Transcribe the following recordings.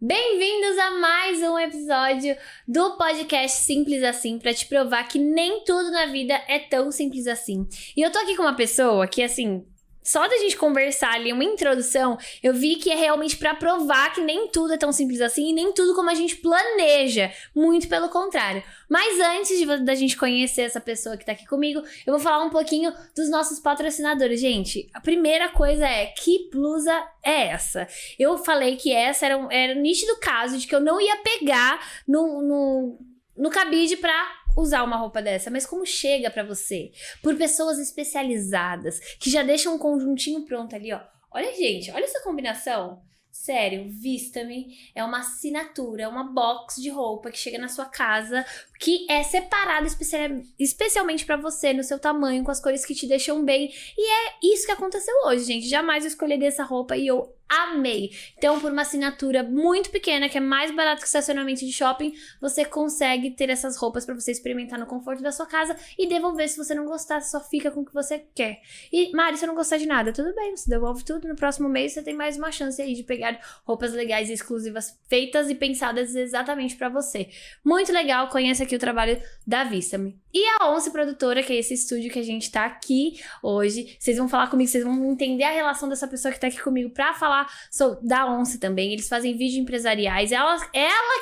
Bem-vindos a mais um episódio do podcast Simples Assim, pra te provar que nem tudo na vida é tão simples assim. E eu tô aqui com uma pessoa que, assim, só da gente conversar ali, uma introdução, eu vi que é realmente pra provar que nem tudo é tão simples assim e nem tudo como a gente planeja. Muito pelo contrário. Mas antes da gente conhecer essa pessoa que tá aqui comigo, eu vou falar um pouquinho dos nossos patrocinadores. Gente, a primeira coisa é, que blusa é essa? Eu falei que essa era um nítido caso de que eu não ia pegar no cabide pra usar uma roupa dessa, mas como chega pra você? Por pessoas especializadas, que já deixam um conjuntinho pronto ali, ó. Olha, gente, olha essa combinação. Sério, Vista-me é uma assinatura, é uma box de roupa que chega na sua casa, que é separada especialmente pra você, no seu tamanho, com as cores que te deixam bem. E é isso que aconteceu hoje, gente. Jamais eu escolheria essa roupa e eu amei. Então, por uma assinatura muito pequena, que é mais barato que estacionamento de shopping, você consegue ter essas roupas pra você experimentar no conforto da sua casa e devolver se você não gostar, só fica com o que você quer. E, Mari, se eu não gostar de nada, tudo bem, você devolve tudo. No próximo mês você tem mais uma chance aí de pegar roupas legais e exclusivas feitas e pensadas exatamente pra você. Muito legal, conheça aqui o trabalho da Vista-me. E a Once Produtora, que é esse estúdio que a gente tá aqui hoje, vocês vão falar comigo, vocês vão entender a relação dessa pessoa que tá aqui comigo pra falar da Once também. Eles fazem vídeos empresariais, ela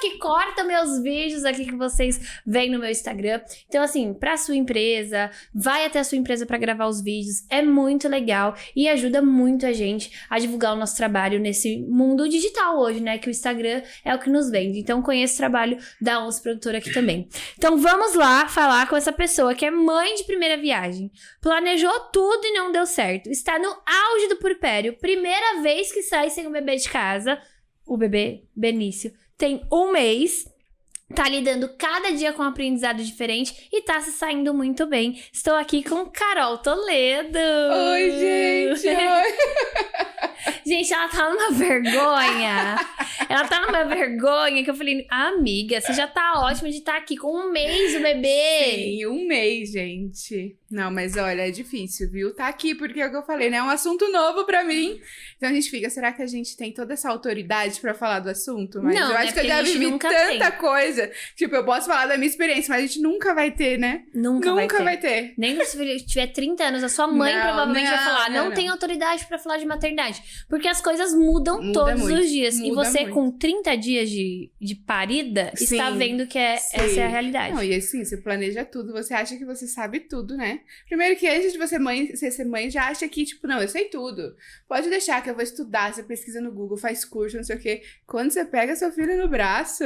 que corta meus vídeos aqui que vocês veem no meu Instagram. Então, assim, pra sua empresa, vai até a sua empresa pra gravar os vídeos, é muito legal e ajuda muito a gente a divulgar o nosso trabalho nesse mundo digital hoje, né, que o Instagram é o que nos vende. Então, conheço o trabalho da Once Produtora aqui também. Então, vamos lá falar com essa pessoa que é mãe de primeira viagem, planejou tudo e não deu certo, está no auge do puerpério, primeira vez que sai sem o bebê de casa, o bebê Benício tem 1 mês, tá lidando cada dia com um aprendizado diferente e tá se saindo muito bem. Estou aqui com Carol Toledo. Oi, gente! Oi! Gente, ela tá numa vergonha. Ela tá numa vergonha que eu falei, amiga, você já tá ótima de estar aqui com 1 mês o bebê. Sim, 1 mês, gente. Não, mas olha, é difícil, viu? Tá aqui porque é o que eu falei, né? É um assunto novo pra mim. Então a gente fica, será que a gente tem toda essa autoridade pra falar do assunto? Mas não, eu acho que eu já vivi tanta coisa. Tipo, eu posso falar da minha experiência, mas a gente nunca vai ter, né? Nunca vai ter. Nem se tiver 30 anos, a sua mãe provavelmente vai falar, não tem autoridade pra falar de maternidade. Porque as coisas mudam todos os dias. E você, com 30 dias de parida, está vendo que essa é a realidade. Não, e assim, você planeja tudo, você acha que você sabe tudo, né? Primeiro que antes de você ser mãe, já acha que, tipo, não, eu sei tudo. Pode deixar que eu vou estudar, você pesquisa no Google, faz curso, não sei o quê. Quando você pega seu filho no braço,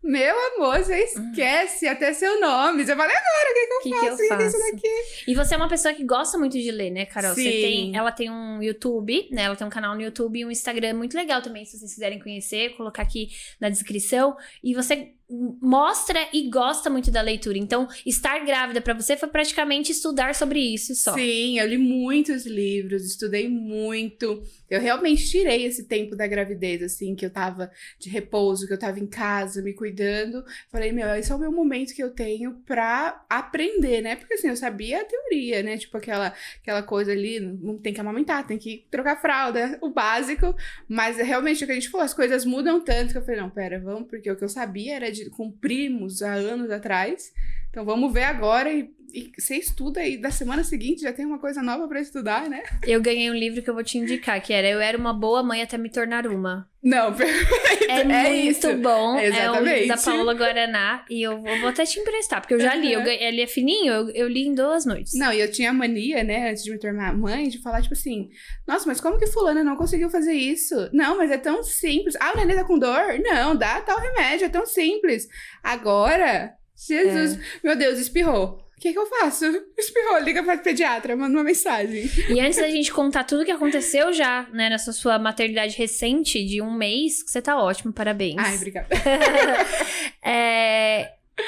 meu amor, você esquece até seu nome. Você fala, agora, o que eu faço? Isso daqui? E você é uma pessoa que gosta muito de ler, né, Carol? Sim. Ela tem um YouTube, né? Ela tem um canal no YouTube e um Instagram muito legal também, se vocês quiserem conhecer, colocar aqui na descrição. E você mostra e gosta muito da leitura. Então, estar grávida pra você foi praticamente estudar sobre isso só. Sim, eu li muitos livros, estudei muito. Eu realmente tirei esse tempo da gravidez, assim, que eu tava de repouso, que eu tava em casa, me cuidando. Falei, meu, esse é o meu momento que eu tenho pra aprender, né? Porque, assim, eu sabia a teoria, né? Tipo, aquela coisa ali, não tem que amamentar, tem que trocar fralda, o básico. Mas, realmente, o que a gente falou, as coisas mudam tanto que eu falei, não, pera, vamos, porque o que eu sabia era com primos há anos atrás. Então vamos ver agora e você estuda e da semana seguinte já tem uma coisa nova pra estudar, né? Eu ganhei um livro que eu vou te indicar, que era Eu Era Uma Boa Mãe Até Me Tornar Uma. Não, perfeito. É muito isso. Bom. Exatamente. É o livro da Paola Guaraná. E eu vou até te emprestar, porque eu já li. Ele é fininho, eu li em 2 noites. Não, e eu tinha mania, né, antes de me tornar mãe, de falar, tipo assim, nossa, mas como que fulana não conseguiu fazer isso? Não, mas é tão simples. Ah, o neném tá com dor? Não, dá tal remédio, é tão simples. Agora, Jesus, meu Deus, espirrou. O que eu faço? Espirrou, liga pra pediatra, manda uma mensagem. E antes da gente contar tudo que aconteceu já, né, nessa sua maternidade recente de 1 mês, que você tá ótimo, parabéns. Ai, obrigada.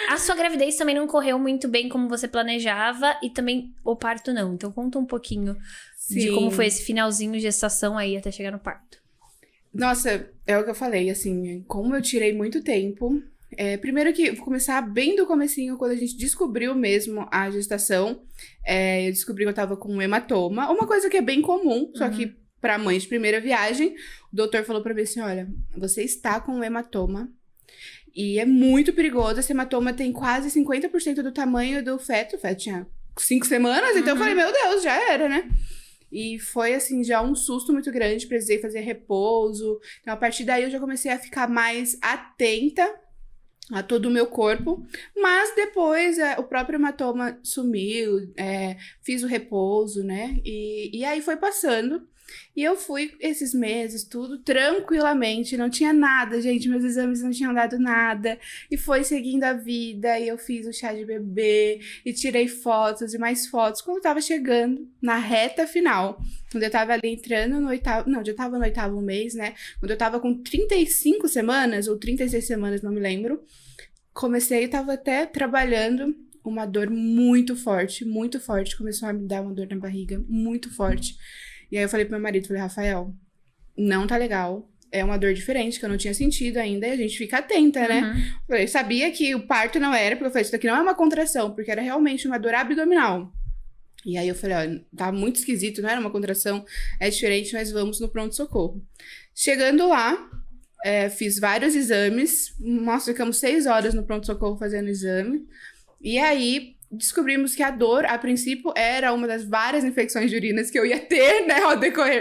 A sua gravidez também não correu muito bem como você planejava e também o parto não. Então conta um pouquinho de como foi esse finalzinho de gestação aí até chegar no parto. Nossa, é o que eu falei, assim, como eu tirei muito tempo. Primeiro que, vou começar bem do comecinho, quando a gente descobriu mesmo a gestação. Eu descobri que eu tava com um hematoma. Uma coisa que é bem comum, só que pra mãe de primeira viagem, o doutor falou pra mim assim, olha, você está com um hematoma e é muito perigoso. Esse hematoma tem quase 50% do tamanho do feto. O feto tinha 5 semanas, então eu falei, meu Deus, já era, né? E foi, assim, já um susto muito grande, precisei fazer repouso. Então, a partir daí, eu já comecei a ficar mais atenta a todo o meu corpo. Mas depois, o próprio hematoma sumiu, fiz o repouso, né? E aí foi passando. E eu fui esses meses, tudo tranquilamente, não tinha nada, gente, meus exames não tinham dado nada, e foi seguindo a vida, e eu fiz o chá de bebê, e tirei fotos e mais fotos, quando eu tava chegando na reta final, quando eu tava ali entrando no oitavo, não, já tava no 8º mês, né, quando eu tava com 35 semanas, ou 36 semanas, não me lembro, comecei, tava até trabalhando, uma dor muito forte, começou a me dar uma dor na barriga, muito forte. E aí eu falei pro meu marido, falei, Rafael, não tá legal, é uma dor diferente que eu não tinha sentido ainda, e a gente fica atenta, né? Eu sabia que o parto não era, porque eu falei, isso daqui não é uma contração, porque era realmente uma dor abdominal. E aí eu falei, ó, tá muito esquisito, não era uma contração, é diferente, mas vamos no pronto-socorro. Chegando lá, fiz vários exames, nós ficamos 6 horas no pronto-socorro fazendo exame, e aí descobrimos que a dor, a princípio, era uma das várias infecções de urinas que eu ia ter, né,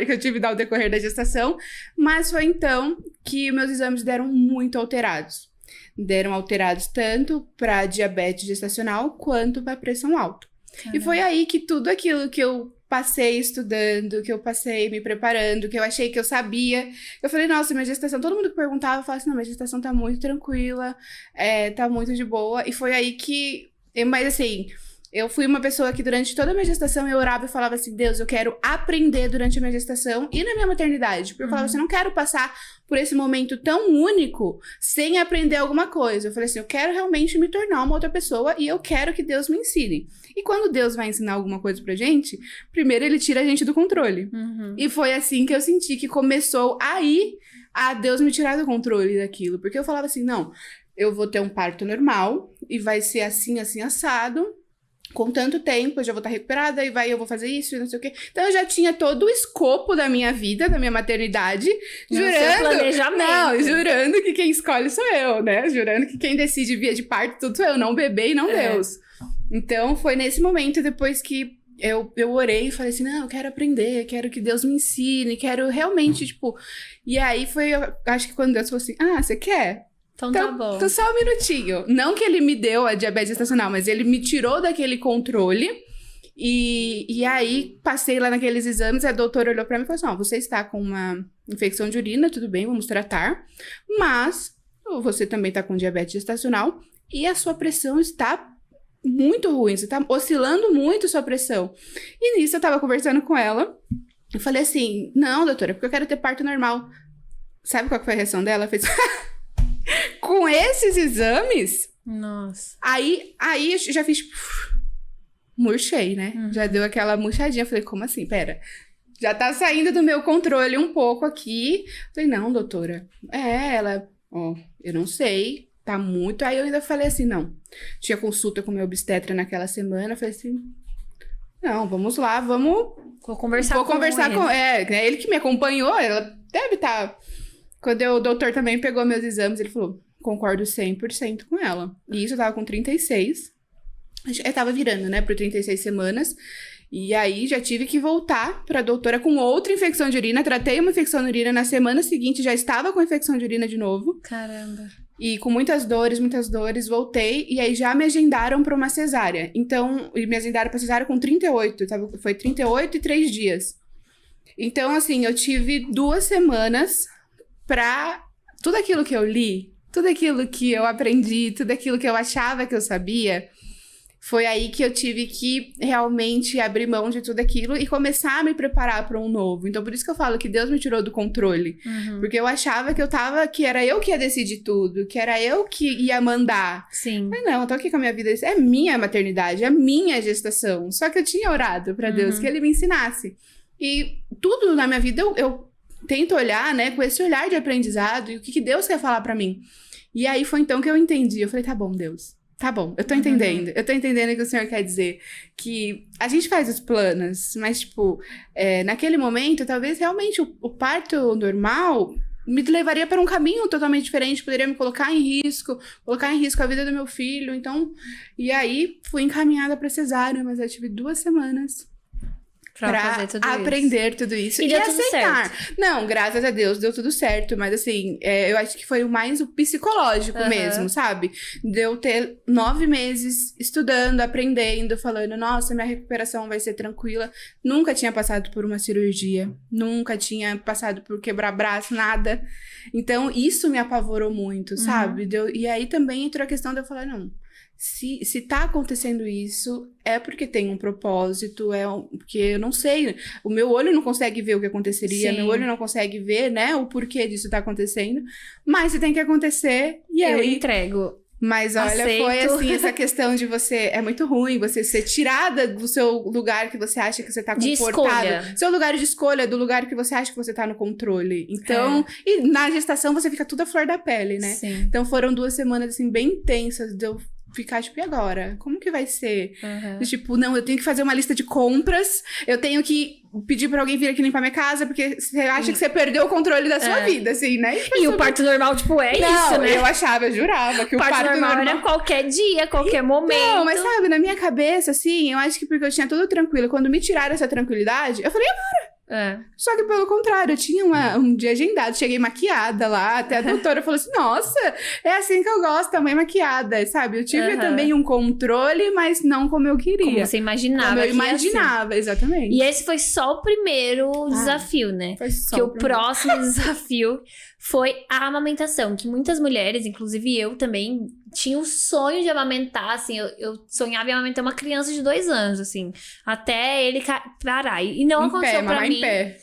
que eu tive ao decorrer da gestação, mas foi então que meus exames deram muito alterados. Deram alterados tanto para diabetes gestacional quanto para pressão alta. Caramba. E foi aí que tudo aquilo que eu passei estudando, que eu passei me preparando, que eu achei que eu sabia, eu falei, nossa, minha gestação, todo mundo que perguntava, eu falava assim, não, minha gestação tá muito tranquila, tá muito de boa, e foi aí que mas assim, eu fui uma pessoa que durante toda a minha gestação eu orava e falava assim, Deus, eu quero aprender durante a minha gestação e na minha maternidade. Porque eu falava assim, eu não quero passar por esse momento tão único sem aprender alguma coisa. Eu falei assim, eu quero realmente me tornar uma outra pessoa e eu quero que Deus me ensine. E quando Deus vai ensinar alguma coisa pra gente, primeiro ele tira a gente do controle. E foi assim que eu senti que começou aí a Deus me tirar do controle daquilo. Porque eu falava assim, não, eu vou ter um parto normal e vai ser assim, assim, assado. Com tanto tempo, eu já vou estar recuperada e eu vou fazer isso e não sei o quê. Então, eu já tinha todo o escopo da minha vida, da minha maternidade, jurando que quem escolhe sou eu, né? Jurando que quem decide via de parto, tudo sou eu, não o bebê e não Deus. Então, foi nesse momento, depois que eu orei e falei assim, não, eu quero aprender, quero que Deus me ensine, quero realmente, tipo... E aí, acho que quando Deus falou assim, você quer? Então tá bom. Então só um minutinho. Não que ele me deu a diabetes gestacional, mas ele me tirou daquele controle. E aí, passei lá naqueles exames, a doutora olhou pra mim e falou assim, você está com uma infecção de urina, tudo bem, vamos tratar. Mas você também tá com diabetes gestacional e a sua pressão está muito ruim. Você tá oscilando muito a sua pressão. E nisso eu tava conversando com ela. Eu falei assim, não, doutora, porque eu quero ter parto normal. Sabe qual que foi a reação dela? Ela fez... Com esses exames... Nossa. Aí eu já fiz... Murchei, né? Já deu aquela murchadinha. Falei, como assim? Pera. Já tá saindo do meu controle um pouco aqui. Falei, não, doutora. Ela... eu não sei. Tá muito... Aí eu ainda falei assim, não. Tinha consulta com o meu obstetra naquela semana. Falei assim... Não, vamos lá, vamos... Vou conversar com ele. É ele que me acompanhou. Ela deve estar... Quando o doutor também pegou meus exames, ele falou, concordo 100% com ela. E isso eu tava com 36. Eu tava virando, né, por 36 semanas. E aí já tive que voltar pra doutora com outra infecção de urina. Tratei uma infecção de urina, na semana seguinte já estava com infecção de urina de novo. Caramba. E com muitas dores, voltei. E aí já me agendaram pra uma cesárea. Então, me agendaram pra cesárea com 38. Foi 38 e 3 dias. Então, assim, eu tive 2 semanas... pra tudo aquilo que eu li, tudo aquilo que eu aprendi, tudo aquilo que eu achava que eu sabia, foi aí que eu tive que realmente abrir mão de tudo aquilo e começar a me preparar para um novo. Então, por isso que eu falo que Deus me tirou do controle. Porque eu achava que era eu que ia decidir tudo, que era eu que ia mandar. Sim. Mas não, eu tô aqui com a minha vida, é minha maternidade, é minha gestação. Só que eu tinha orado para Deus que Ele me ensinasse. E tudo na minha vida eu tento olhar, né, com esse olhar de aprendizado e o que Deus quer falar pra mim. E aí foi então que eu entendi. Eu falei, tá bom, Deus. Tá bom, eu tô entendendo. Eu tô entendendo o que o senhor quer dizer. Que a gente faz os planos, mas, tipo, naquele momento, talvez realmente o parto normal me levaria para um caminho totalmente diferente, poderia me colocar em risco a vida do meu filho. Então, e aí fui encaminhada para cesárea, mas eu tive 2 semanas pra aprender tudo isso e e deu tudo aceitar. certo. Não, graças a Deus deu tudo certo, mas assim, eu acho que foi o mais o psicológico mesmo, sabe? De eu ter 9 meses estudando, aprendendo, falando, nossa, minha recuperação vai ser tranquila. Nunca tinha passado por uma cirurgia, nunca tinha passado por quebrar braço, nada. Então, isso me apavorou muito, sabe? E aí também entrou a questão de eu falar, não, se tá acontecendo isso, é porque tem um propósito, porque eu não sei, o meu olho não consegue ver o que aconteceria, meu olho não consegue ver, né, o porquê disso tá acontecendo, mas se tem que acontecer, e aí... Eu entrego. Mas olha, aceito. Foi assim, essa questão de você... É muito ruim você ser tirada do seu lugar que você acha que você tá confortável. De escolha. Seu lugar de escolha, do lugar que você acha que você tá no controle. Então, e na gestação você fica tudo à flor da pele, né? Sim. Então foram 2 semanas, assim, bem intensas de eu ficar, tipo, e agora? Como que vai ser? Tipo, não, eu tenho que fazer uma lista de compras, eu tenho que pedir pra alguém vir aqui limpar minha casa, porque você acha que você perdeu o controle da sua vida, assim, né? E o parto normal, tipo, isso, né? Eu achava, eu jurava que o parto normal era qualquer dia, qualquer momento. Não, mas sabe, na minha cabeça, assim, eu acho que porque eu tinha tudo tranquilo, quando me tiraram essa tranquilidade, eu falei, agora! Só que pelo contrário, eu tinha um dia agendado, cheguei maquiada lá, até a doutora falou assim, nossa, é assim que eu gosto, também maquiada, sabe? Eu tive também um controle, mas não como eu queria. Como você imaginava. Como eu imaginava, assim. Exatamente. E esse foi só o primeiro desafio, né? Foi só que o próximo desafio foi a amamentação, que muitas mulheres, inclusive eu também, tinha o sonho de amamentar, assim, eu sonhava em amamentar uma criança de 2 anos, assim, até ele parar. E não aconteceu pra mim. Em pé.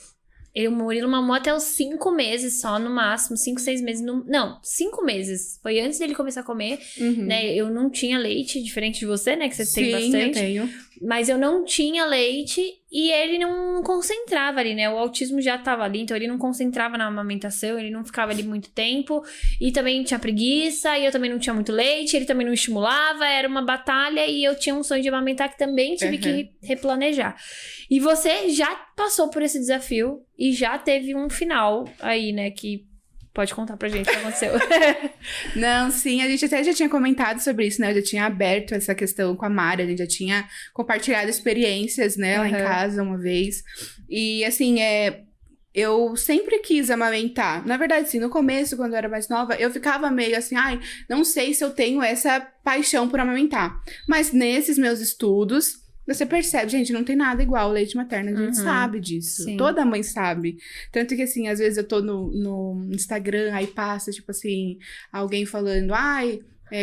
O Murilo mamou até os 5 meses só, no máximo. 5, 6 meses. Não, 5 meses. Foi antes dele começar a comer, né? Eu não tinha leite, diferente de você, né? Que você tem bastante. Eu tenho. Mas eu não tinha leite e ele não concentrava ali, né? O autismo já tava ali, então ele não concentrava na amamentação, ele não ficava ali muito tempo. E também tinha preguiça, e eu também não tinha muito leite, ele também não estimulava, era uma batalha. E eu tinha um sonho de amamentar que também tive que replanejar. E você já passou por esse desafio e já teve um final aí, né? Que pode contar pra gente o que aconteceu. Não, sim, a gente até já tinha comentado sobre isso, né? Eu já tinha aberto essa questão com a Mari, a gente já tinha compartilhado experiências, né, lá em casa uma vez. E, assim, eu sempre quis amamentar. Na verdade, sim, no começo, quando eu era mais nova, eu ficava meio assim, não sei se eu tenho essa paixão por amamentar. Mas nesses meus estudos, você percebe, gente, não tem nada igual ao leite materno, a gente sabe disso. Sim. Toda mãe sabe. Tanto que, assim, às vezes eu tô no Instagram, aí passa, tipo assim, alguém falando,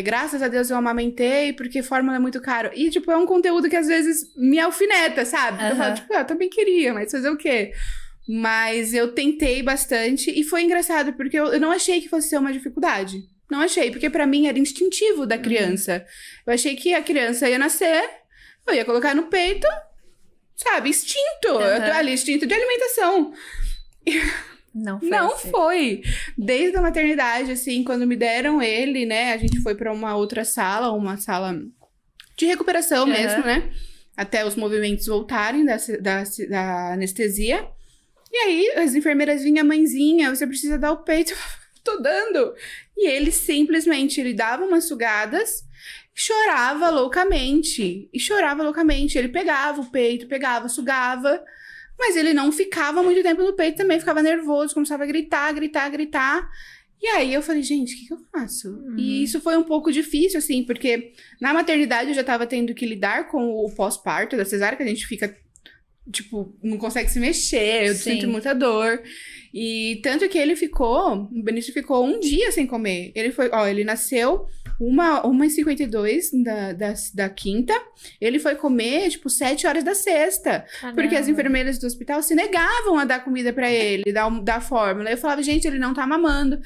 graças a Deus eu amamentei, porque fórmula é muito caro. E, tipo, é um conteúdo que às vezes me alfineta, sabe? Eu falo, tipo, eu também queria, mas fazer o quê? Mas eu tentei bastante e foi engraçado, porque eu não achei que fosse ser uma dificuldade. Não achei, porque pra mim era instintivo da criança. Eu achei que a criança ia nascer, eu ia colocar no peito, sabe? Instinto. Eu tô ali, instinto de alimentação. Não foi. Desde a maternidade, assim, quando me deram ele, né? A gente foi pra uma outra sala, uma sala de recuperação mesmo, né? Até os movimentos voltarem da anestesia. E aí, as enfermeiras vinham, mãezinha, você precisa dar o peito. Tô dando. E ele simplesmente, ele dava umas sugadas, chorava loucamente. Ele pegava o peito, sugava. Mas ele não ficava muito tempo no peito também, ficava nervoso, começava a gritar. E aí eu falei, gente, o que eu faço? E isso foi um pouco difícil, assim, porque na maternidade eu já tava tendo que lidar com o pós-parto da cesárea, que a gente fica, tipo, não consegue se mexer, eu sinto muita dor. E tanto que o Benício ficou 1 dia sem comer. Ele nasceu 1h52 da quinta. Ele foi comer, tipo, 7 horas da sexta. Caramba. Porque as enfermeiras do hospital se negavam a dar comida pra ele, dar fórmula. Eu falava, gente, ele não tá mamando.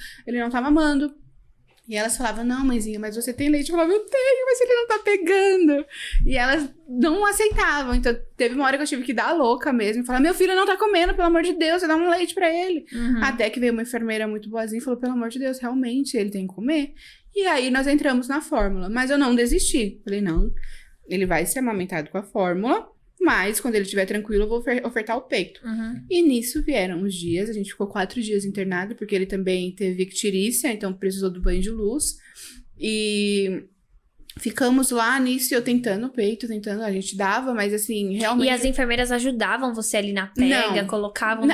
E elas falavam, não, mãezinha, mas você tem leite? Eu falava, eu tenho, mas ele não tá pegando. E elas não aceitavam. Então, teve uma hora que eu tive que dar a louca mesmo. E falar, meu filho não tá comendo, pelo amor de Deus, você dá um leite pra ele. Até que veio uma enfermeira muito boazinha e falou, pelo amor de Deus, realmente, ele tem que comer. E aí, nós entramos na fórmula. Mas eu não desisti. Falei, não, ele vai ser amamentado com a fórmula. Mas, quando ele estiver tranquilo, eu vou ofertar o peito. E nisso vieram os dias. A gente ficou 4 dias internado, porque ele também teve icterícia, então precisou do banho de luz. E ficamos lá nisso, eu tentando o peito, a gente dava, mas assim, realmente... E as enfermeiras ajudavam você ali na pega, não, colocavam...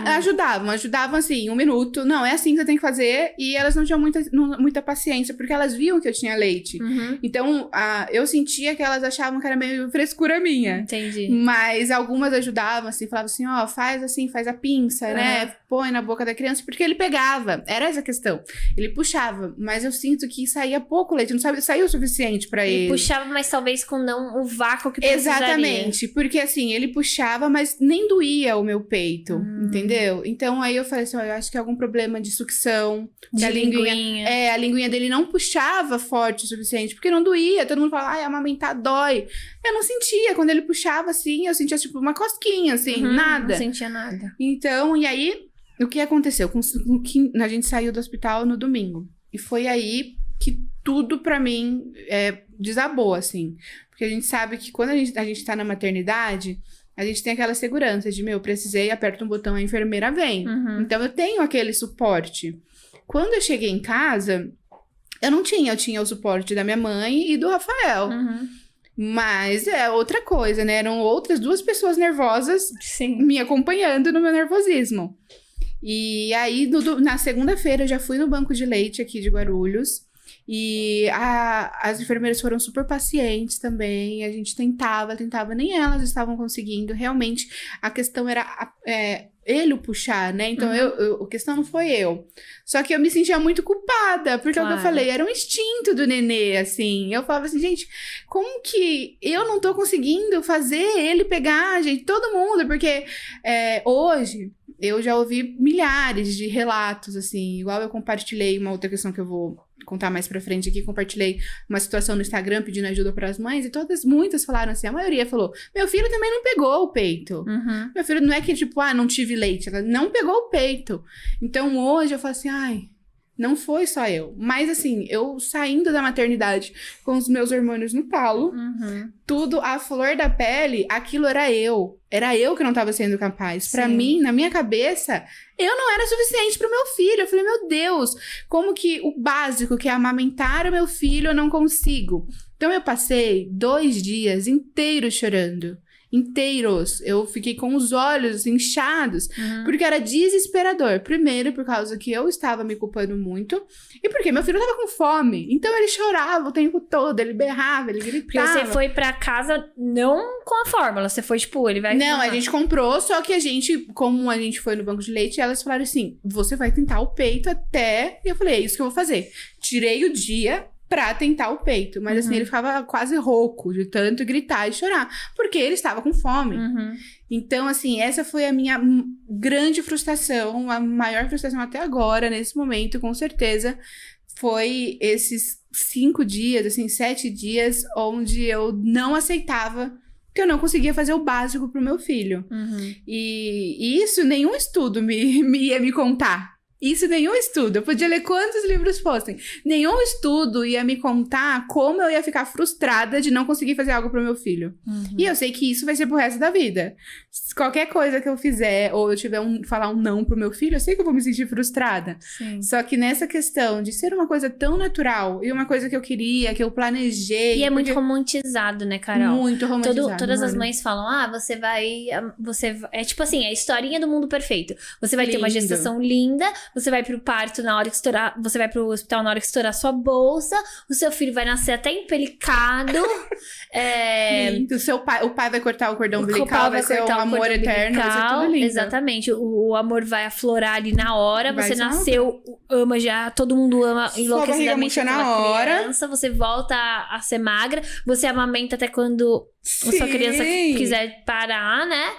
Ajudavam assim, 1 minuto. Não, é assim que você tem que fazer. E elas não tinham muita paciência, porque elas viam que eu tinha leite. Então, eu sentia que elas achavam que era meio frescura minha. Entendi. Mas algumas ajudavam, assim, falavam assim, ó, faz assim, faz a pinça, né? Põe na boca da criança, porque ele pegava. Era essa a questão. Ele puxava, mas eu sinto que saía pouco leite, não saiu o suficiente pra ele. Ele puxava, mas talvez com não o vácuo que precisaria. Exatamente, porque assim, ele puxava, mas nem doía o meu peito, entendeu? Então aí eu falei assim, ó, eu acho que é algum problema de sucção. De linguinha. A linguinha dele não puxava forte o suficiente, porque não doía. Todo mundo fala, ai, amamentar dói. Eu não sentia, quando ele puxava assim, eu sentia tipo uma cosquinha, assim, nada. Não sentia nada. Então, e aí, o que aconteceu? A gente saiu do hospital no domingo. E foi aí que tudo pra mim desabou, assim. Porque a gente sabe que quando a gente tá na maternidade, a gente tem aquela segurança de, precisei, aperta um botão, a enfermeira vem. Então, eu tenho aquele suporte. Quando eu cheguei em casa, eu tinha o suporte da minha mãe e do Rafael. Mas é outra coisa, né? Eram outras 2 pessoas nervosas me acompanhando no meu nervosismo. E aí, na segunda-feira, eu já fui no banco de leite aqui de Guarulhos. E as enfermeiras foram super pacientes também. A gente tentava, nem elas estavam conseguindo. Realmente, a questão era ele o puxar, né? Então, a questão não foi eu. Só que eu me sentia muito culpada, porque é o que eu falei, era um instinto do nenê, assim. Eu falava assim, gente, como que eu não tô conseguindo fazer ele pegar, gente, todo mundo? Porque hoje... eu já ouvi milhares de relatos, assim, igual eu compartilhei uma outra questão que eu vou contar mais pra frente aqui, compartilhei uma situação no Instagram pedindo ajuda para as mães, e muitas falaram assim, a maioria falou, meu filho também não pegou o peito. Meu filho não é que, tipo, não tive leite, ela não pegou o peito. Então, hoje eu falo assim, ai, não foi só eu. Mas, assim, eu saindo da maternidade com os meus hormônios no talo, tudo à flor da pele, aquilo era eu. Era eu que não estava sendo capaz. Pra mim, na minha cabeça, eu não era suficiente pro meu filho. Eu falei, meu Deus, como que o básico, que é amamentar o meu filho, eu não consigo? Então, eu passei 2 dias inteiros chorando. Inteiros. Eu fiquei com os olhos inchados, porque era desesperador. Primeiro, por causa que eu estava me culpando muito, e porque meu filho estava com fome. Então, ele chorava o tempo todo, ele berrava, ele gritava. Porque você foi pra casa não com a fórmula, você foi tipo, ele vai... Não, a gente comprou, só que como a gente foi no banco de leite, elas falaram assim, você vai tentar o peito até... E eu falei, é isso que eu vou fazer. Tirei o dia pra tentar o peito. Mas assim, ele ficava quase rouco de tanto gritar e chorar. Porque ele estava com fome. Então, assim, essa foi a minha grande frustração. A maior frustração até agora, nesse momento, com certeza. Foi esses 5 dias, assim, 7 dias, onde eu não aceitava que eu não conseguia fazer o básico pro meu filho. E isso nenhum estudo ia me contar. Isso nenhum estudo. Eu podia ler quantos livros fossem. Nenhum estudo ia me contar como eu ia ficar frustrada de não conseguir fazer algo pro meu filho. E eu sei que isso vai ser pro resto da vida. Qualquer coisa que eu fizer, ou eu tiver falar um não pro meu filho, eu sei que eu vou me sentir frustrada. Só que nessa questão de ser uma coisa tão natural, e uma coisa que eu queria, que eu planejei... E é muito romantizado, né, Carol? Muito romantizado. Todas as mães falam, você é tipo assim, é a historinha do mundo perfeito. Você vai ter uma gestação linda, você vai pro parto na hora que estourar, você vai pro hospital na hora que estourar sua bolsa, o seu filho vai nascer até empelicado. Lindo. O pai vai cortar o cordão umbilical, vai ser um amor eterno, vai ser tudo lindo. Exatamente, o amor vai aflorar ali na hora, você nasceu, ama já, todo mundo ama enlouquecidamente aquela criança, você volta a ser magra, você amamenta até quando a sua criança quiser parar, né?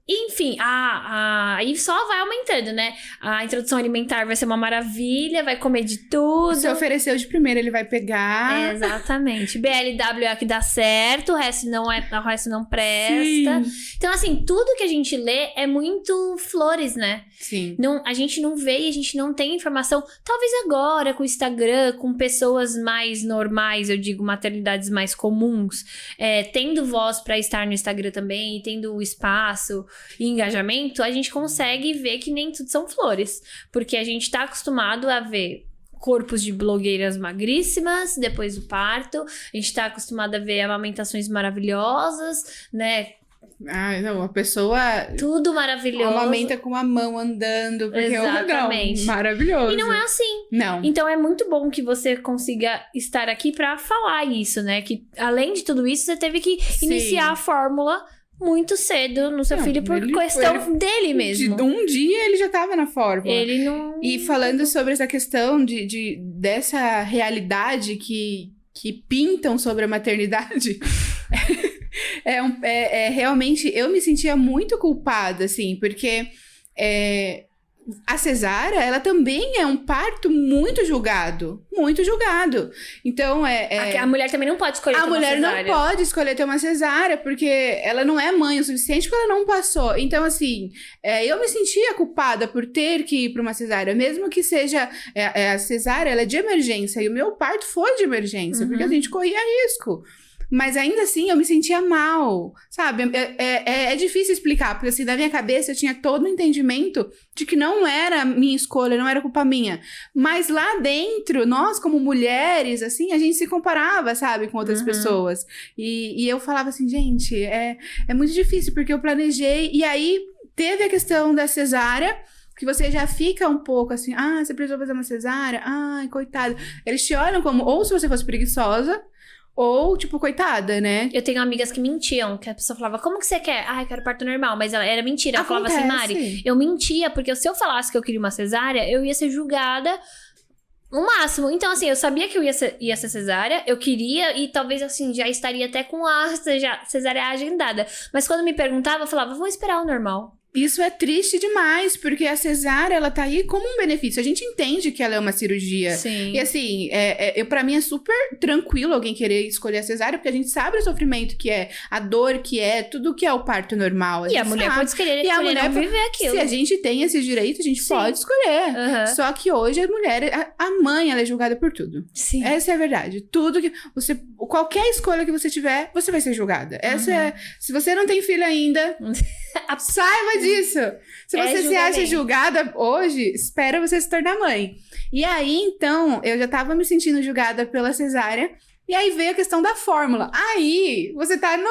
Enfim, aí só vai aumentando, né? A introdução alimentar vai ser uma maravilha, vai comer de tudo. Se ofereceu de primeira, ele vai pegar. Exatamente. BLW é a que dá certo, o resto não presta. Sim. Então, assim, tudo que a gente lê é muito flores, né? Sim. A gente não vê e a gente não tem informação. Talvez agora, com o Instagram, com pessoas mais normais, eu digo, maternidades mais comuns, tendo voz pra estar no Instagram também, tendo o espaço e engajamento, a gente consegue ver que nem tudo são flores. Porque a gente tá acostumado a ver corpos de blogueiras magríssimas depois do parto. A gente tá acostumado a ver amamentações maravilhosas, né? Ah, não, a pessoa... Tudo maravilhoso. Amamenta com a mão andando, porque Exatamente. Maravilhoso. E não é assim. Não. Então é muito bom que você consiga estar aqui pra falar isso, né? Que além de tudo isso, você teve que iniciar a fórmula muito cedo no seu filho por questão dele mesmo. Um dia ele já tava na fórmula. Ele não... E falando sobre essa questão dessa realidade que pintam sobre a maternidade... realmente, eu me sentia muito culpada, assim, porque a cesárea, ela também é um parto muito julgado. Muito julgado. Então, A mulher também não pode escolher ter uma cesárea. A mulher não pode escolher ter uma cesárea, porque ela não é mãe o suficiente, porque ela não passou. Então, assim, eu me sentia culpada por ter que ir para uma cesárea, mesmo que seja... a cesárea, ela é de emergência, e o meu parto foi de emergência, porque a gente corria risco. Mas ainda assim, eu me sentia mal, sabe? É difícil explicar, porque assim, na minha cabeça eu tinha todo o entendimento de que não era minha escolha, não era culpa minha. Mas lá dentro, nós como mulheres, assim, a gente se comparava, sabe? Com outras pessoas. E eu falava assim, gente, é muito difícil, porque eu planejei. E aí, teve a questão da cesárea, que você já fica um pouco assim, você precisou fazer uma cesárea? Ai, coitada. Eles te olham como, ou se você fosse preguiçosa, ou, tipo, coitada, né? Eu tenho amigas que mentiam, que a pessoa falava, como que você quer? Eu quero parto normal, mas era mentira. Ela falava assim, Mari, eu mentia, porque se eu falasse que eu queria uma cesárea, eu ia ser julgada no máximo. Então, assim, eu sabia que eu ia ser cesárea, eu queria, e talvez, assim, já estaria até com a cesárea agendada. Mas quando me perguntava, eu falava, vou esperar o normal. Isso é triste demais, porque a cesárea, ela tá aí como um benefício. A gente entende que ela é uma cirurgia. Sim. E assim, pra mim é super tranquilo alguém querer escolher a cesárea, porque a gente sabe o sofrimento que é, a dor que é, tudo que é o parto normal. E a mulher pode escolher e a mulher não viver aquilo. Se a gente tem esse direito, a gente pode escolher. Só que hoje a mulher, a mãe, ela é julgada por tudo. Sim. Essa é a verdade. Tudo que qualquer escolha que você tiver, você vai ser julgada. Se você não tem filho ainda... Saiba disso! Se você se acha julgada hoje, espera você se tornar mãe. E aí, então, eu já tava me sentindo julgada pela cesárea. E aí veio a questão da fórmula. Aí, você tá no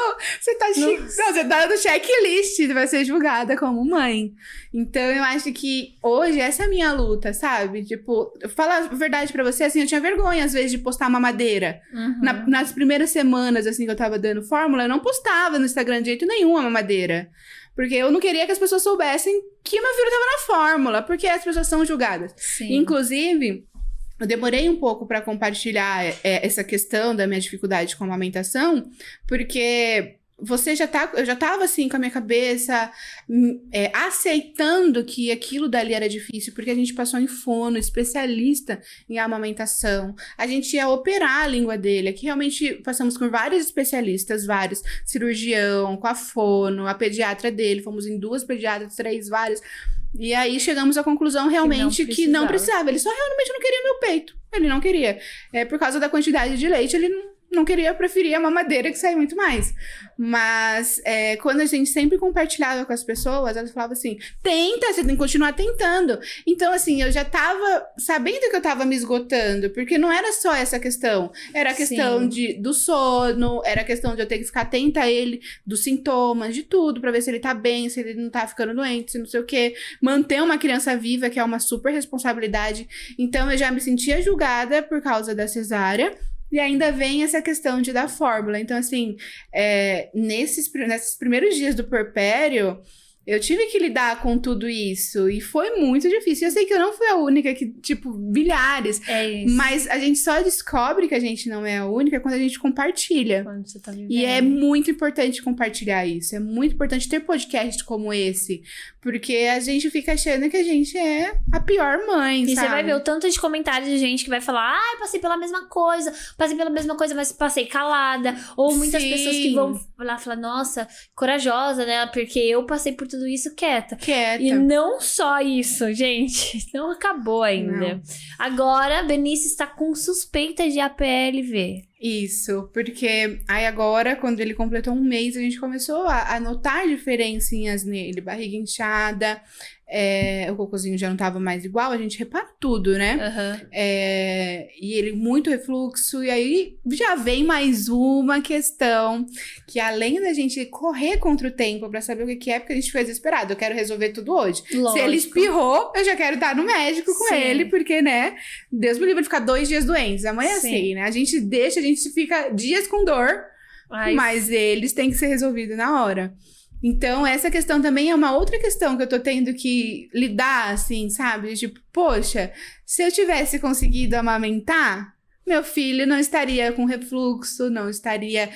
checklist, vai ser julgada como mãe. Então, eu acho que hoje essa é a minha luta, sabe? Tipo, falar a verdade pra você, assim, eu tinha vergonha, às vezes, de postar mamadeira. Nas primeiras semanas, assim, que eu tava dando fórmula, eu não postava no Instagram de jeito nenhum a mamadeira. Porque eu não queria que as pessoas soubessem que meu filho tava na fórmula, porque as pessoas são julgadas. Sim. Inclusive... Eu demorei um pouco para compartilhar essa questão da minha dificuldade com a amamentação, porque eu já tava assim com a minha cabeça aceitando que aquilo dali era difícil, porque a gente passou em fono, especialista em amamentação. A gente ia operar a língua dele, aqui realmente passamos por vários especialistas, vários, cirurgião, com a fono, a pediatra dele, fomos em 2 pediatras, 3, vários... E aí chegamos à conclusão realmente que não precisava. Ele só realmente não queria meu peito. Ele não queria. Por causa da quantidade de leite, ele não queria, preferia a mamadeira que saía muito mais. Mas quando a gente sempre compartilhava com as pessoas, elas falavam assim, tenta, você tem que continuar tentando. Então, assim, eu já tava sabendo que eu tava me esgotando, porque não era só essa questão. Era a questão do sono, era a questão de eu ter que ficar atenta a ele, dos sintomas, de tudo, pra ver se ele tá bem, se ele não tá ficando doente, se não sei o quê. Manter uma criança viva, que é uma super responsabilidade. Então, eu já me sentia julgada por causa da cesárea. E ainda vem essa questão de dar fórmula. Então, assim, nesses primeiros dias do puerpério, Eu tive que lidar com tudo isso e foi muito difícil. Eu sei que eu não fui a única que, tipo, milhares. É isso. Mas a gente só descobre que a gente não é a única quando a gente compartilha. Quando você tá vivendo. E é muito importante compartilhar isso. É muito importante ter podcasts como esse. Porque a gente fica achando que a gente é a pior mãe, E sabe? você vai ver o tanto de comentários de gente que vai falar: eu passei pela mesma coisa, mas passei calada. Ou muitas Sim. pessoas que vão lá falar: nossa, corajosa, né? Porque eu passei por tudo isso quieta. E não só isso, gente. Não acabou ainda. Não. Agora, Benício está com suspeita de APLV. Isso, porque aí agora, quando ele completou 1 mês, a gente começou a notar diferencinhas nele. Barriga inchada, o cocôzinho já não tava mais igual, a gente repara tudo, né? Uhum. E ele muito refluxo, e aí já vem mais uma questão, que além da gente correr contra o tempo pra saber o que é, porque a gente foi desesperado, eu quero resolver tudo hoje. Lógico. Se ele espirrou, eu já quero estar no médico com Sim. ele, porque, né, Deus me livre de ficar 2 dias doentes. Amanhã é Sim. assim, né? A gente fica dias com dor, mas eles têm que ser resolvidos na hora. Então, essa questão também é uma outra questão que eu tô tendo que lidar, assim, sabe? Tipo, poxa, se eu tivesse conseguido amamentar, meu filho não estaria com refluxo, não estaria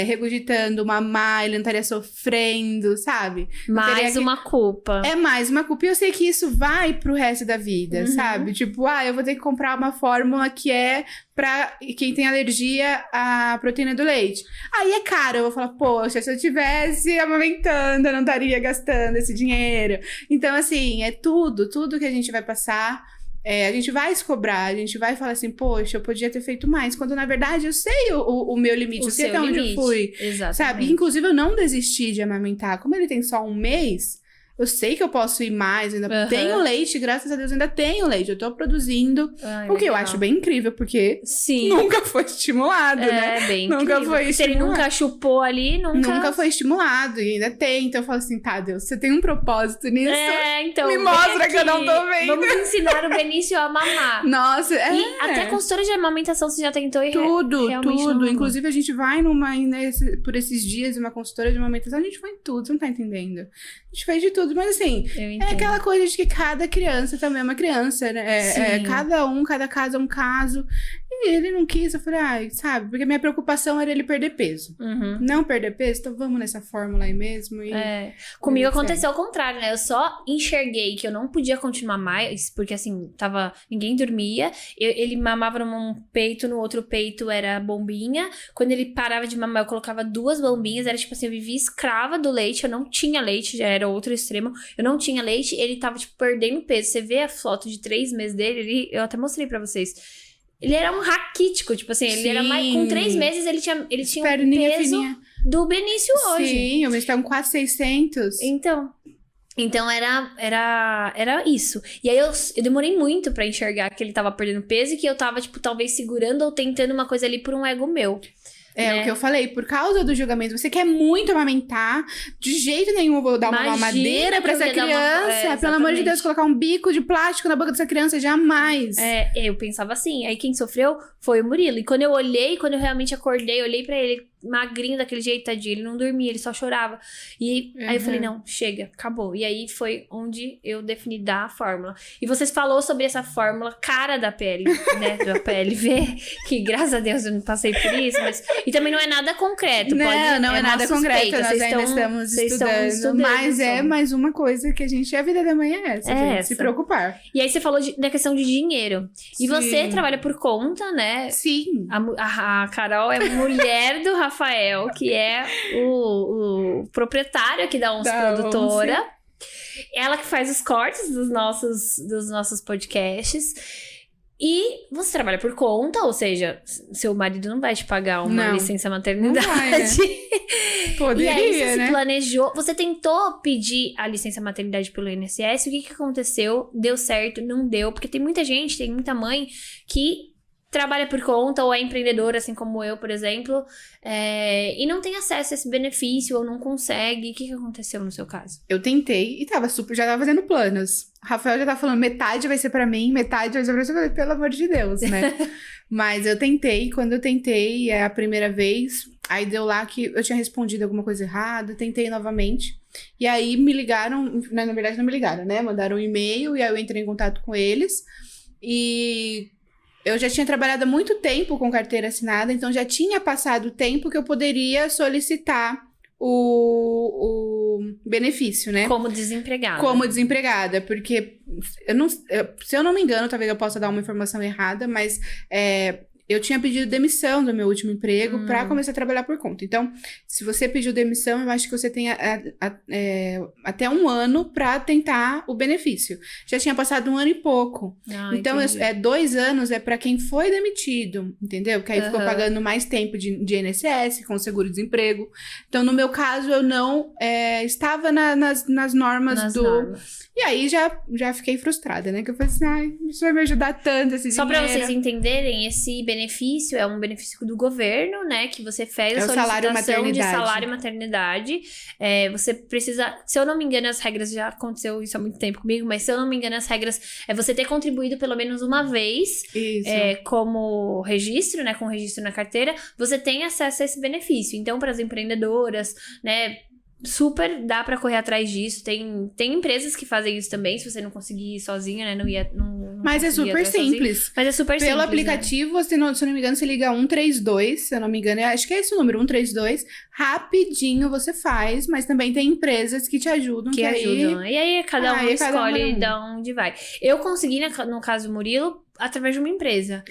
regurgitando mamar, ele não estaria sofrendo, sabe? Mais uma culpa. É mais uma culpa. E eu sei que isso vai pro resto da vida, Uhum. sabe? Tipo, eu vou ter que comprar uma fórmula que é pra quem tem alergia à proteína do leite. Aí é caro. Eu vou falar, poxa, se eu tivesse amamentando, eu não estaria gastando esse dinheiro. Então, assim, é tudo que a gente vai passar. A gente vai se cobrar, a gente vai falar assim, poxa, eu podia ter feito mais. Quando, na verdade, eu sei o meu limite, eu sei até onde eu fui. Exatamente. Sabe? Inclusive, eu não desisti de amamentar. Como ele tem só 1 mês, eu sei que eu posso ir mais. Ainda tenho leite, graças a Deus, ainda tenho leite. Eu tô produzindo. O que eu acho bem incrível, porque nunca foi estimulado, né? Bem nunca incrível. foi estimulado. Se ele nunca chupou ali, nunca foi estimulado. E ainda tem. Então eu falo assim, tá, Deus, você tem um propósito nisso? Então. Me mostra que eu não tô vendo. Vamos ensinar o Benício a mamar. Nossa, E até consultora de amamentação você já tentou? Tudo. Não. Inclusive, a gente vai por esses dias, uma consultora de amamentação, a gente foi em tudo, você não tá entendendo. A gente fez de tudo, mas assim, é aquela coisa de que cada criança também é uma criança, né? Cada caso é um caso. E ele não quis, eu falei, sabe? Porque a minha preocupação era ele perder peso. Uhum. Não perder peso, então vamos nessa fórmula aí mesmo. Comigo aconteceu ao contrário, né? Eu só enxerguei que eu não podia continuar mais, porque assim, ninguém dormia. Ele mamava num peito, no outro peito era bombinha. Quando ele parava de mamar, eu colocava 2 bombinhas. Era tipo assim, eu vivia escrava do leite, eu não tinha leite, já era outro extremo. Eu não tinha leite, ele tava tipo perdendo peso. Você vê a foto de 3 meses dele, eu até mostrei pra vocês. Ele era um raquítico, tipo assim, ele era mais. Com 3 meses ele tinha um peso do Benício hoje. Sim, o Benício tá com quase 600. Então era isso. E aí eu demorei muito pra enxergar que ele tava perdendo peso e que eu tava, tipo, talvez segurando ou tentando uma coisa ali por um ego meu. O que eu falei, por causa do julgamento, você quer muito amamentar, de jeito nenhum eu vou dar uma mamadeira pra essa criança, pelo amor de Deus, colocar um bico de plástico na boca dessa criança, jamais. Eu pensava assim, aí quem sofreu foi o Murilo, e quando eu realmente acordei, olhei pra ele, magrinho daquele jeito, tadinho, ele não dormia, ele só chorava, e aí eu falei, não, chega, acabou, e aí foi onde eu defini dar a fórmula, e vocês falou sobre essa fórmula cara da pele, né, do PLV, que graças a Deus eu não passei por isso, mas, e também não é nada concreto, não é nada concreto, nós ainda estamos estudando, mas é mais uma coisa que a vida da mãe é essa, se preocupar. E aí você falou da questão de dinheiro, e você trabalha por conta, né? Sim. A Carol é mulher do Rafael, que é o proprietário aqui da Once Produtora. Ela que faz os cortes dos nossos podcasts. E você trabalha por conta, ou seja, seu marido não vai te pagar uma licença maternidade. Não vai, né? Poderia, e aí você né? se planejou. Você tentou pedir a licença maternidade pelo INSS. O que aconteceu? Deu certo? Não deu? Porque tem muita mãe que trabalha por conta ou é empreendedora, assim como eu, por exemplo, e não tem acesso a esse benefício ou não consegue. O que aconteceu no seu caso? Eu tentei e já tava fazendo planos. O Rafael já tava falando, metade vai ser pra mim, metade vai ser pra você. Eu falei, pelo amor de Deus, né? Mas eu tentei, quando eu tentei a primeira vez, Aí deu lá que eu tinha respondido alguma coisa errada, tentei novamente. E aí me ligaram, na verdade não me ligaram, né? Mandaram um e-mail e aí eu entrei em contato com eles. E eu já tinha trabalhado há muito tempo com carteira assinada, então já tinha passado o tempo que eu poderia solicitar o benefício, né? Como desempregada. Como desempregada, porque se eu não me engano, talvez eu possa dar uma informação errada, mas eu tinha pedido demissão do meu último emprego para começar a trabalhar por conta. Então, se você pediu demissão, eu acho que você tem até 1 ano para tentar o benefício. Já tinha passado 1 ano e pouco. Então, 2 anos é para quem foi demitido, entendeu? Porque aí ficou pagando mais tempo de INSS, com seguro-desemprego. Então, no meu caso, eu não estava nas normas normas. E aí, já fiquei frustrada, né? Que eu falei assim, ai, isso vai me ajudar tanto, esse Só dinheiro. pra vocês entenderem, esse benefício é um benefício do governo, né? Que você fez a solicitação de salário e maternidade. Você precisa... Se eu não me engano, as regras... Já aconteceu isso há muito tempo comigo, mas se eu não me engano, as regras é você ter contribuído pelo menos uma vez como registro, né? Com registro na carteira, você tem acesso a esse benefício. Então, para as empreendedoras, né? Super dá pra correr atrás disso. Tem empresas que fazem isso também, se você não conseguir ir sozinha, né? Mas é super simples. Sozinho. Mas é super simples. Pelo aplicativo, né? Se eu não me engano, você liga 132, se eu não me engano, acho que é esse o número, 132. Rapidinho você faz, mas também tem empresas que te ajudam. E aí cada um escolhe de onde vai. Eu consegui, no caso do Murilo, através de uma empresa.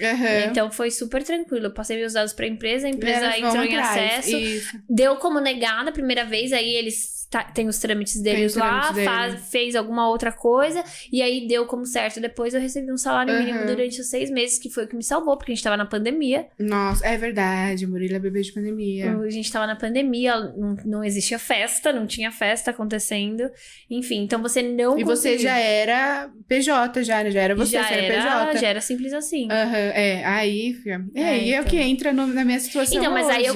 Então foi super tranquilo. Eu passei meus dados pra empresa, a empresa entrou em acesso. Isso. Deu como negada a primeira vez, aí eles têm os trâmites deles lá, fez alguma outra coisa, e aí deu como certo. Depois eu recebi um salário mínimo durante os 6 meses, que foi o que me salvou, porque a gente tava na pandemia. Nossa, é verdade, Murilo é bebê de pandemia. A gente tava na pandemia, não existia festa, não tinha festa acontecendo. Enfim, então você não conseguiu. Você já era PJ, já era você era PJ. Já era simples assim. Aí, filha. Aí é o que entra na minha situação. Então, mas hoje. aí eu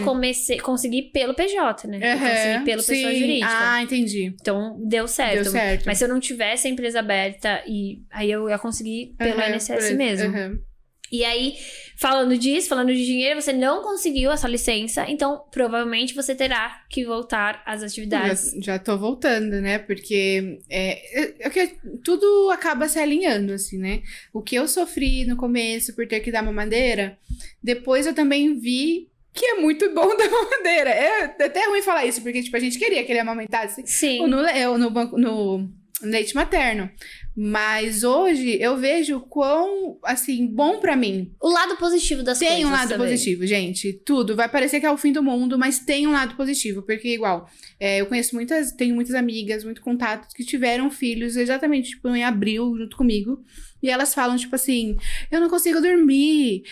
consegui pelo PJ, né? Eu consegui pela pessoa jurídica. Ah, entendi. Então, deu certo. Mas se eu não tivesse a empresa aberta, aí eu ia conseguir pelo INSS mesmo. E aí, falando de dinheiro, você não conseguiu essa licença, então provavelmente você terá que voltar às atividades. Já tô voltando, né? Porque tudo acaba se alinhando, assim, né? O que eu sofri no começo por ter que dar mamadeira, depois eu também vi que é muito bom dar mamadeira. É até ruim falar isso, porque tipo, a gente queria que ele amamentasse no leite materno. Mas hoje eu vejo quão, assim, bom pra mim. O lado positivo das coisas. Tem um lado também. positivo, gente. Tudo. Vai parecer que é o fim do mundo, mas tem um lado positivo. Porque, igual, eu tenho muitas amigas, muito contatos que tiveram filhos exatamente, tipo, em abril, junto comigo. E elas falam, tipo assim, eu não consigo dormir.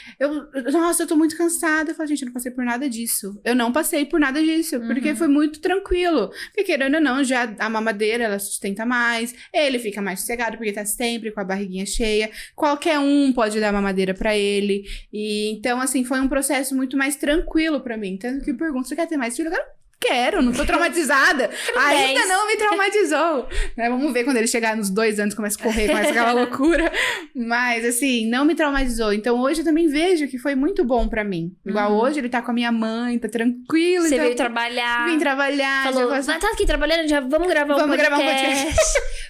Nossa, eu tô muito cansada. Eu falo, gente, eu não passei por nada disso. Eu não passei por nada disso, porque foi muito tranquilo. Porque, querendo ou não, já a mamadeira, ela sustenta mais. Ele fica mais sossegado, porque tá sempre com a barriguinha cheia. Qualquer um pode dar mamadeira pra ele. E, então, assim, foi um processo muito mais tranquilo pra mim. Tanto que eu pergunto, você quer ter mais filho? Agora quero, não tô traumatizada. Ainda não me traumatizou. Né? Vamos ver quando ele chegar nos 2 anos, começa a correr, começa aquela loucura. Mas, assim, não me traumatizou. Então, hoje eu também vejo que foi muito bom pra mim. Igual hoje, ele tá com a minha mãe, tá tranquilo. Você então, veio trabalhar. Vim trabalhar. Falou, mas tá aqui trabalhando, já vamos gravar um podcast.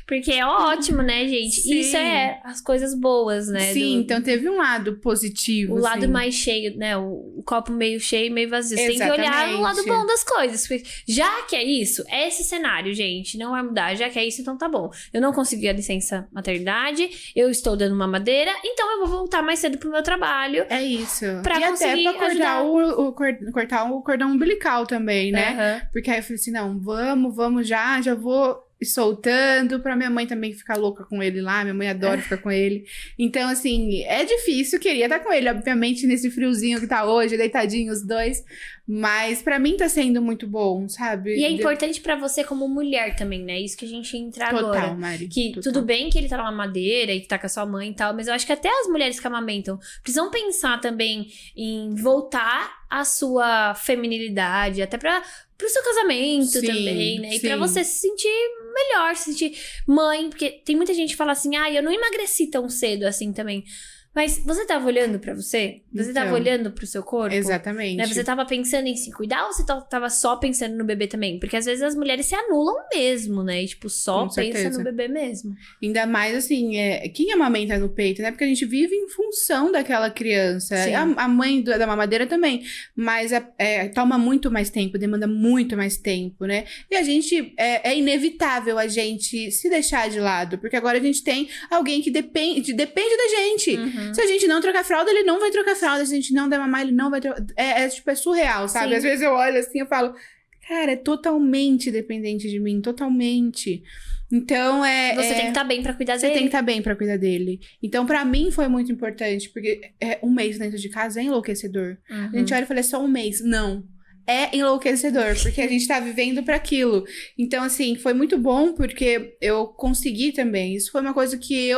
Porque é ótimo, né, gente? Sim. Isso é as coisas boas, né? Sim, então teve um lado positivo. O assim. lado mais cheio, né? O copo meio cheio, meio vazio. Você tem que olhar o lado bom das coisas. Já que é isso, é esse cenário, gente. Não vai mudar. Já que é isso, então tá bom. Eu não consegui a licença maternidade, eu estou dando mamadeira, então eu vou voltar mais cedo pro meu trabalho. É isso. Pra e conseguir até pra cortar o cordão umbilical também, né? Porque aí eu falei assim, não, vamos já vou soltando, pra minha mãe também ficar louca com ele lá, minha mãe adora ficar com ele. Então, assim, é difícil, queria estar com ele, obviamente, nesse friozinho que tá hoje, deitadinho os dois, mas pra mim tá sendo muito bom, sabe? E é importante pra você como mulher também, né? Isso que a gente entra agora. Total, Mari. Que tudo bem que ele tá na mamadeira e que tá com a sua mãe e tal, mas eu acho que até as mulheres que amamentam precisam pensar também em voltar à sua feminilidade, até pro seu casamento também, né? E pra você se sentir melhor, se sentir mãe, porque tem muita gente que fala assim, eu não emagreci tão cedo assim também. Mas você tava olhando pra você? Você tava Então, olhando pro seu corpo? exatamente. Né? Você tava pensando em se cuidar ou você tava só pensando no bebê também? Porque às vezes as mulheres se anulam mesmo, né? E tipo, só Com pensa certeza. no bebê mesmo. Ainda mais assim, quem amamenta no peito, né? Porque a gente vive em função daquela criança. Sim. A mãe da mamadeira também. Mas toma muito mais tempo, demanda muito mais tempo, né? E a gente, é inevitável a gente se deixar de lado. Porque agora a gente tem alguém que depende da gente. Uhum. Se a gente não trocar fralda, ele não vai trocar fralda. Se a gente não der mamar, ele não vai trocar. Tipo, é surreal, sabe? Sim. Às vezes eu olho assim e falo, cara, é totalmente dependente de mim, totalmente. Então, Você tem que estar bem pra cuidar Você dele. tem que estar bem pra cuidar dele. Então, pra mim, foi muito importante, porque um mês dentro de casa é enlouquecedor. Uhum. A gente olha e fala, é só um mês. Não. É enlouquecedor, porque a gente tá vivendo pra aquilo. Então, assim, foi muito bom, porque eu consegui também. Isso foi uma coisa que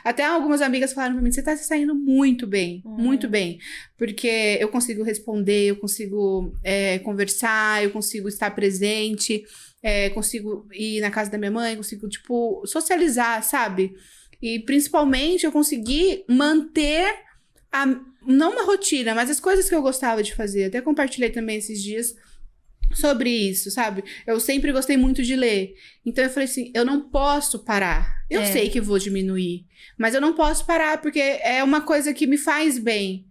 até algumas amigas falaram pra mim, você tá se saindo muito bem, muito bem. Porque eu consigo responder, eu consigo conversar, eu consigo estar presente, consigo ir na casa da minha mãe, consigo, tipo, socializar, sabe? E, principalmente, eu consegui manter não uma rotina, mas as coisas que eu gostava de fazer. Até compartilhei também esses dias sobre isso, sabe? Eu sempre gostei muito de ler. Então eu falei assim, eu não posso parar. Eu sei que vou diminuir, mas eu não posso parar porque é uma coisa que me faz bem.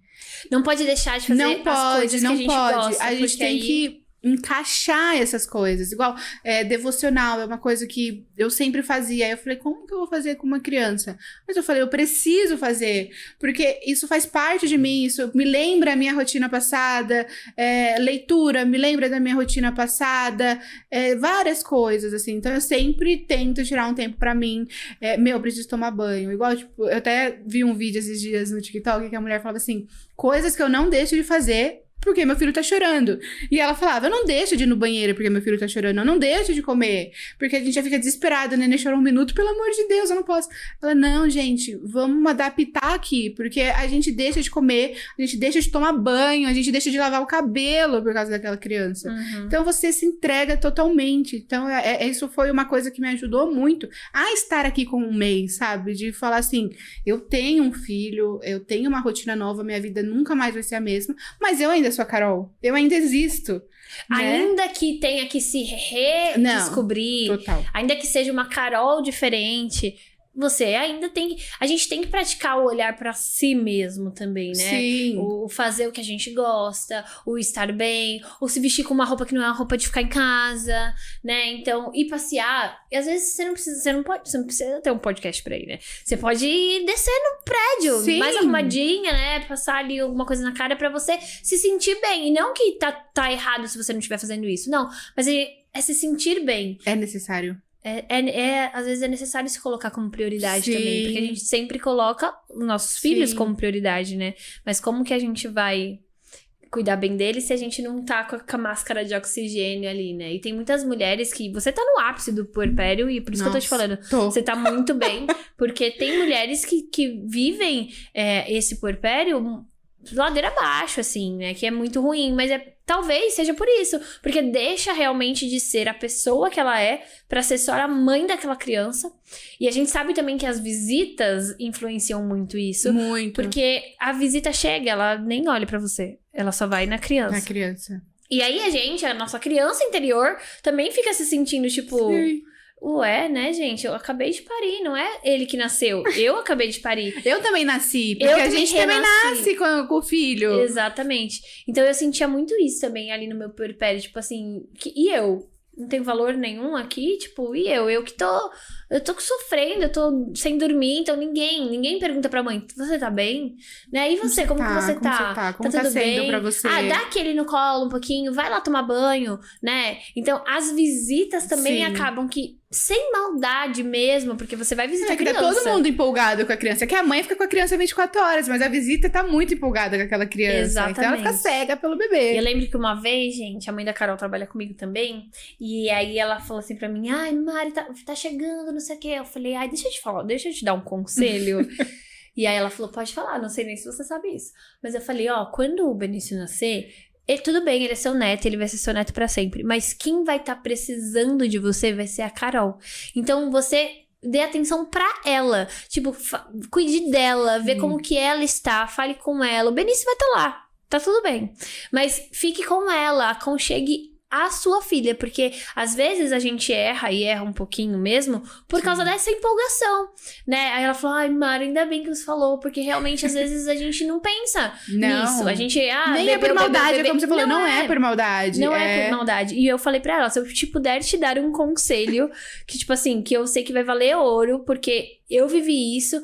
Não pode deixar de fazer as coisas que a gente gosta. A gente tem que encaixar essas coisas. Igual, devocional é uma coisa que eu sempre fazia. Aí eu falei, como que eu vou fazer com uma criança? Mas eu falei, eu preciso fazer. Porque isso faz parte de mim, isso me lembra a minha rotina passada. Leitura me lembra da minha rotina passada. Várias coisas, assim. Então eu sempre tento tirar um tempo pra mim. Eu preciso tomar banho. Igual, tipo, eu até vi um vídeo esses dias no TikTok que a mulher falava assim, coisas que eu não deixo de fazer porque meu filho tá chorando. E ela falava, eu não deixo de ir no banheiro porque meu filho tá chorando, eu não deixo de comer, porque a gente já fica desesperado, o neném chorou um minuto, pelo amor de Deus, eu não posso. Ela, não, gente, vamos adaptar aqui, porque a gente deixa de comer, a gente deixa de tomar banho, a gente deixa de lavar o cabelo por causa daquela criança. Uhum. Então você se entrega totalmente. Então isso foi uma coisa que me ajudou muito a estar aqui com um mês, sabe? De falar assim, eu tenho um filho, eu tenho uma rotina nova, minha vida nunca mais vai ser a mesma, mas eu ainda sou a Carol. Eu ainda existo. Né? Ainda que tenha que se redescobrir, Total. ainda que seja uma Carol diferente, você ainda tem que... A gente tem que praticar o olhar pra si mesmo também, né? Sim. O fazer o que a gente gosta, o estar bem, ou se vestir com uma roupa que não é uma roupa de ficar em casa, né? Então, ir passear. E às vezes você não precisa ter um podcast pra ir, né? Você pode ir descer no prédio, Sim. mais arrumadinha, né? Passar ali alguma coisa na cara pra você se sentir bem. E não que tá errado se você não estiver fazendo isso, não. Mas é se sentir bem. É necessário. Às vezes é necessário se colocar como prioridade Sim. também, porque a gente sempre coloca os nossos filhos como prioridade, né? Mas como que a gente vai cuidar bem deles se a gente não tá com a máscara de oxigênio ali, né? E tem muitas mulheres que... Você tá no ápice do puerpério e por isso que eu tô te falando. Você tá muito bem, porque tem mulheres que vivem esse puerpério ladeira abaixo, assim, né? Que é muito ruim, mas talvez seja por isso. Porque deixa realmente de ser a pessoa que ela é pra ser só a mãe daquela criança. E a gente sabe também que as visitas influenciam muito isso. Muito. Porque a visita chega, ela nem olha pra você. Ela só vai na criança. Na criança. E aí a nossa criança interior, também fica se sentindo, tipo... Sim. Ué, né, gente? Eu acabei de parir, não é ele que nasceu. Eu acabei de parir. Eu também nasci, porque a gente também nasce com o filho. Exatamente. Então eu sentia muito isso também ali no meu puerpério, tipo assim, e eu? Não tenho valor nenhum aqui, tipo, e eu? Eu que eu tô sofrendo, eu tô sem dormir, então ninguém pergunta pra mãe, você tá bem? Né? E você, como que você tá? Como tá tudo sendo bem? pra você? Dá aquele no colo um pouquinho, vai lá tomar banho, né? Então, as visitas também Sim. acabam que, sem maldade mesmo, porque você vai visitar a que criança. tá todo mundo empolgado com a criança. Que a mãe fica com a criança 24 horas, mas a visita tá muito empolgada com aquela criança. Exatamente. Então ela fica cega pelo bebê. Eu lembro que uma vez, gente, a mãe da Carol trabalha comigo também, e aí ela falou assim pra mim, ai, Mari, tá chegando, não sei o quê. Eu falei, ai, deixa eu te dar um conselho. E aí ela falou, pode falar, não sei nem se você sabe isso. Mas eu falei, quando o Benício nascer, tudo bem, ele é seu neto, ele vai ser seu neto pra sempre. Mas quem vai estar precisando de você vai ser a Carol. Então você dê atenção pra ela. Tipo, cuide dela, vê como que ela está, fale com ela. O Benício vai estar lá, tá tudo bem. Mas fique com ela, aconchegue a sua filha, porque às vezes a gente erra e erra um pouquinho mesmo por causa dessa empolgação, né? Aí ela falou, ai, Mara, ainda bem que você falou, porque realmente às vezes a gente não pensa nisso. A gente, nem é por maldade, é como você falou, não é por maldade. Não é por maldade. E eu falei pra ela, se eu puder te dar um conselho, que tipo assim, que eu sei que vai valer ouro, porque eu vivi isso,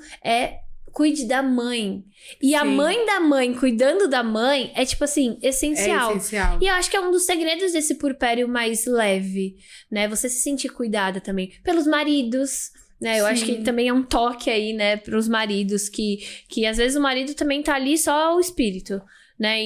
cuide da mãe. E a mãe da mãe cuidando da mãe é, tipo assim, essencial. É essencial. E eu acho que é um dos segredos desse puerpério mais leve, né? Você se sentir cuidada também pelos maridos, né? Eu acho que também é um toque aí, né? Pros maridos, que às vezes o marido também tá ali só o espírito, né?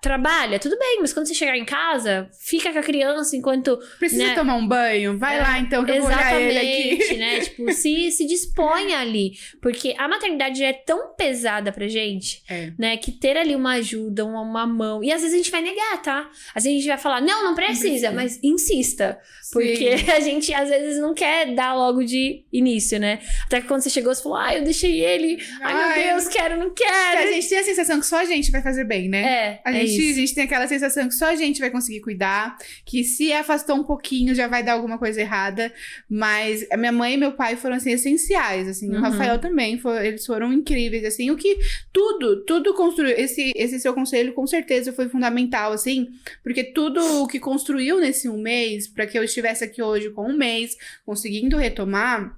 Trabalha, tudo bem, mas quando você chegar em casa, fica com a criança enquanto... Precisa tomar um banho? Vai lá, então, que eu vou olhar ele aqui. Né? Tipo, se disponha ali. Porque a maternidade já é tão pesada pra gente, né? Que ter ali uma ajuda, uma mão... E às vezes a gente vai negar, tá? Às vezes a gente vai falar, não precisa, mas insista. Porque a gente, às vezes, não quer dar logo de início, né? Até que quando você chegou, você falou, eu deixei ele. Ai, meu Deus, quero, não quero. A gente tem a sensação que só a gente vai fazer bem, né? A gente tem aquela sensação que só a gente vai conseguir cuidar, que se afastou um pouquinho já vai dar alguma coisa errada, mas a minha mãe e meu pai foram, assim, essenciais, assim, o Rafael também, eles foram incríveis, assim, o que tudo construiu, esse seu conselho com certeza foi fundamental, assim, porque tudo o que construiu nesse 1 mês, pra que eu estivesse aqui hoje com 1 mês, conseguindo retomar,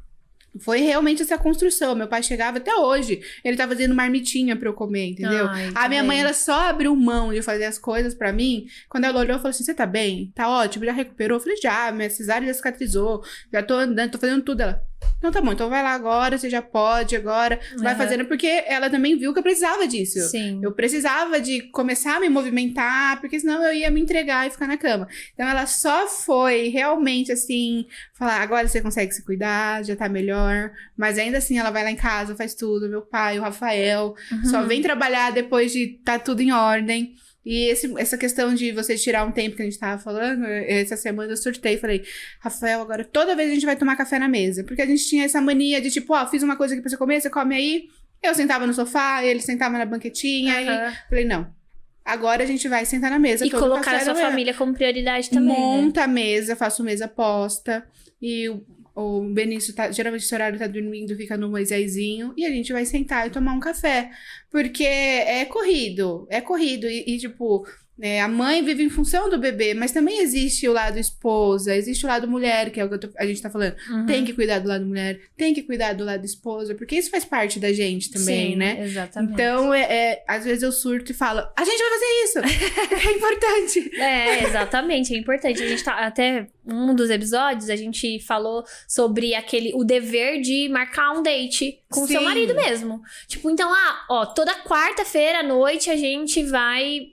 foi realmente essa construção. Meu pai chegava até hoje, ele tá fazendo marmitinha pra eu comer, entendeu? A minha mãe, ela só abriu mão de fazer as coisas pra mim. Quando ela olhou, falou assim, você tá bem? Tá ótimo? Já recuperou? Eu falei, já, minha cesárea já cicatrizou, já tô andando, tô fazendo tudo. Ela, então tá bom, então vai lá agora, você já pode agora, vai fazendo, porque ela também viu que eu precisava disso. Sim. Eu precisava de começar a me movimentar, porque senão eu ia me entregar e ficar na cama. Então ela só foi realmente assim, falar, agora você consegue se cuidar, já tá melhor, mas ainda assim ela vai lá em casa, faz tudo, meu pai, o Rafael, só vem trabalhar depois de tá tudo em ordem. E essa questão de você tirar um tempo que a gente tava falando, essa semana eu surtei e falei, Rafael, agora toda vez a gente vai tomar café na mesa. Porque a gente tinha essa mania de tipo, fiz uma coisa aqui pra você comer, você come aí. Eu sentava no sofá, ele sentava na banquetinha e falei, não. Agora a gente vai sentar na mesa. E colocar a sua família como prioridade também, Monta a mesa, faço mesa posta. E o Benício, geralmente esse horário tá dormindo, fica no Moisésinho. E a gente vai sentar e tomar um café. Porque é corrido. E tipo... a mãe vive em função do bebê, mas também existe o lado esposa, existe o lado mulher, que é o que a gente tá falando. Tem que cuidar do lado mulher, tem que cuidar do lado esposa, porque isso faz parte da gente também, né? Exatamente. Então, às vezes eu surto e falo, a gente vai fazer isso! É importante! Exatamente, é importante. A gente tá, até um dos episódios, a gente falou sobre o dever de marcar um date com o seu marido mesmo. Tipo, então, toda quarta-feira à noite a gente vai...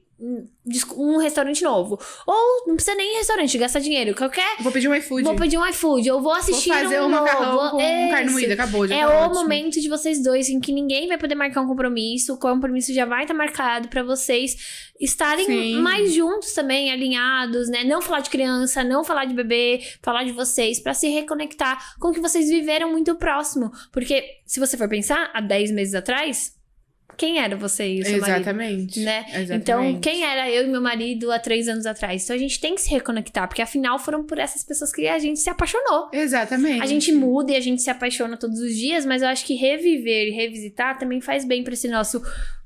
um restaurante novo. Ou não precisa nem ir em restaurante, gastar dinheiro. Vou pedir um iFood. Ou vou assistir vou fazer um macarrão com carne moída. Acabou, já tá ótimo. Momento de vocês dois em que ninguém vai poder marcar um compromisso. O compromisso já vai estar marcado pra vocês estarem mais juntos também, alinhados, né? Não falar de criança, não falar de bebê, falar de vocês, pra se reconectar com o que vocês viveram muito próximo. Porque, se você for pensar, há 10 meses atrás... Quem era você e o seu marido? Né? Exatamente. Então, quem era eu e meu marido há 3 anos atrás? Então, a gente tem que se reconectar, porque afinal foram por essas pessoas que a gente se apaixonou. Exatamente. A gente muda e a gente se apaixona todos os dias, mas eu acho que reviver e revisitar também faz bem pra esse nosso...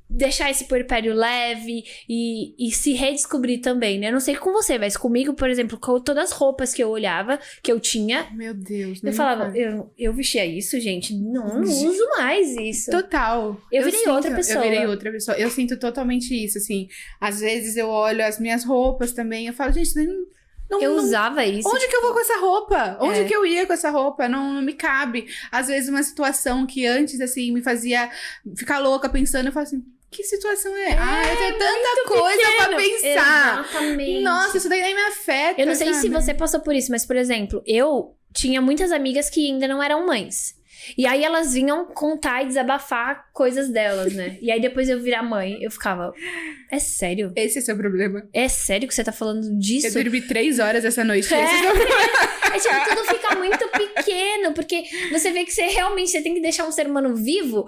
deixar esse puerpério leve e se redescobrir também, né? Eu não sei com você, mas comigo, por exemplo, com todas as roupas que eu olhava, que eu tinha... Meu Deus. Eu falava, eu vestia isso, gente? Não uso mais isso. Total. Eu virei outra pessoa. Eu sinto totalmente isso, assim. Às vezes eu olho as minhas roupas também, eu falo, gente, eu usava isso. Onde que eu vou com essa roupa? Onde que eu ia com essa roupa? Não me cabe. Às vezes uma situação que antes, assim, me fazia ficar louca pensando, eu falo assim... Que situação é? Eu tenho tanta coisa pra pensar. Exatamente. Nossa, isso daí nem me afeta. Eu não sei se você passou por isso, mas, por exemplo, eu tinha muitas amigas que ainda não eram mães. E aí elas vinham contar e desabafar coisas delas, né? E aí depois eu virar mãe, eu ficava... É sério? Esse é o seu problema? É sério que você tá falando disso? Eu dormi 3 horas essa noite. Esse é o seu problema. tipo, tudo fica muito pequeno, porque você vê que você realmente você tem que deixar um ser humano vivo,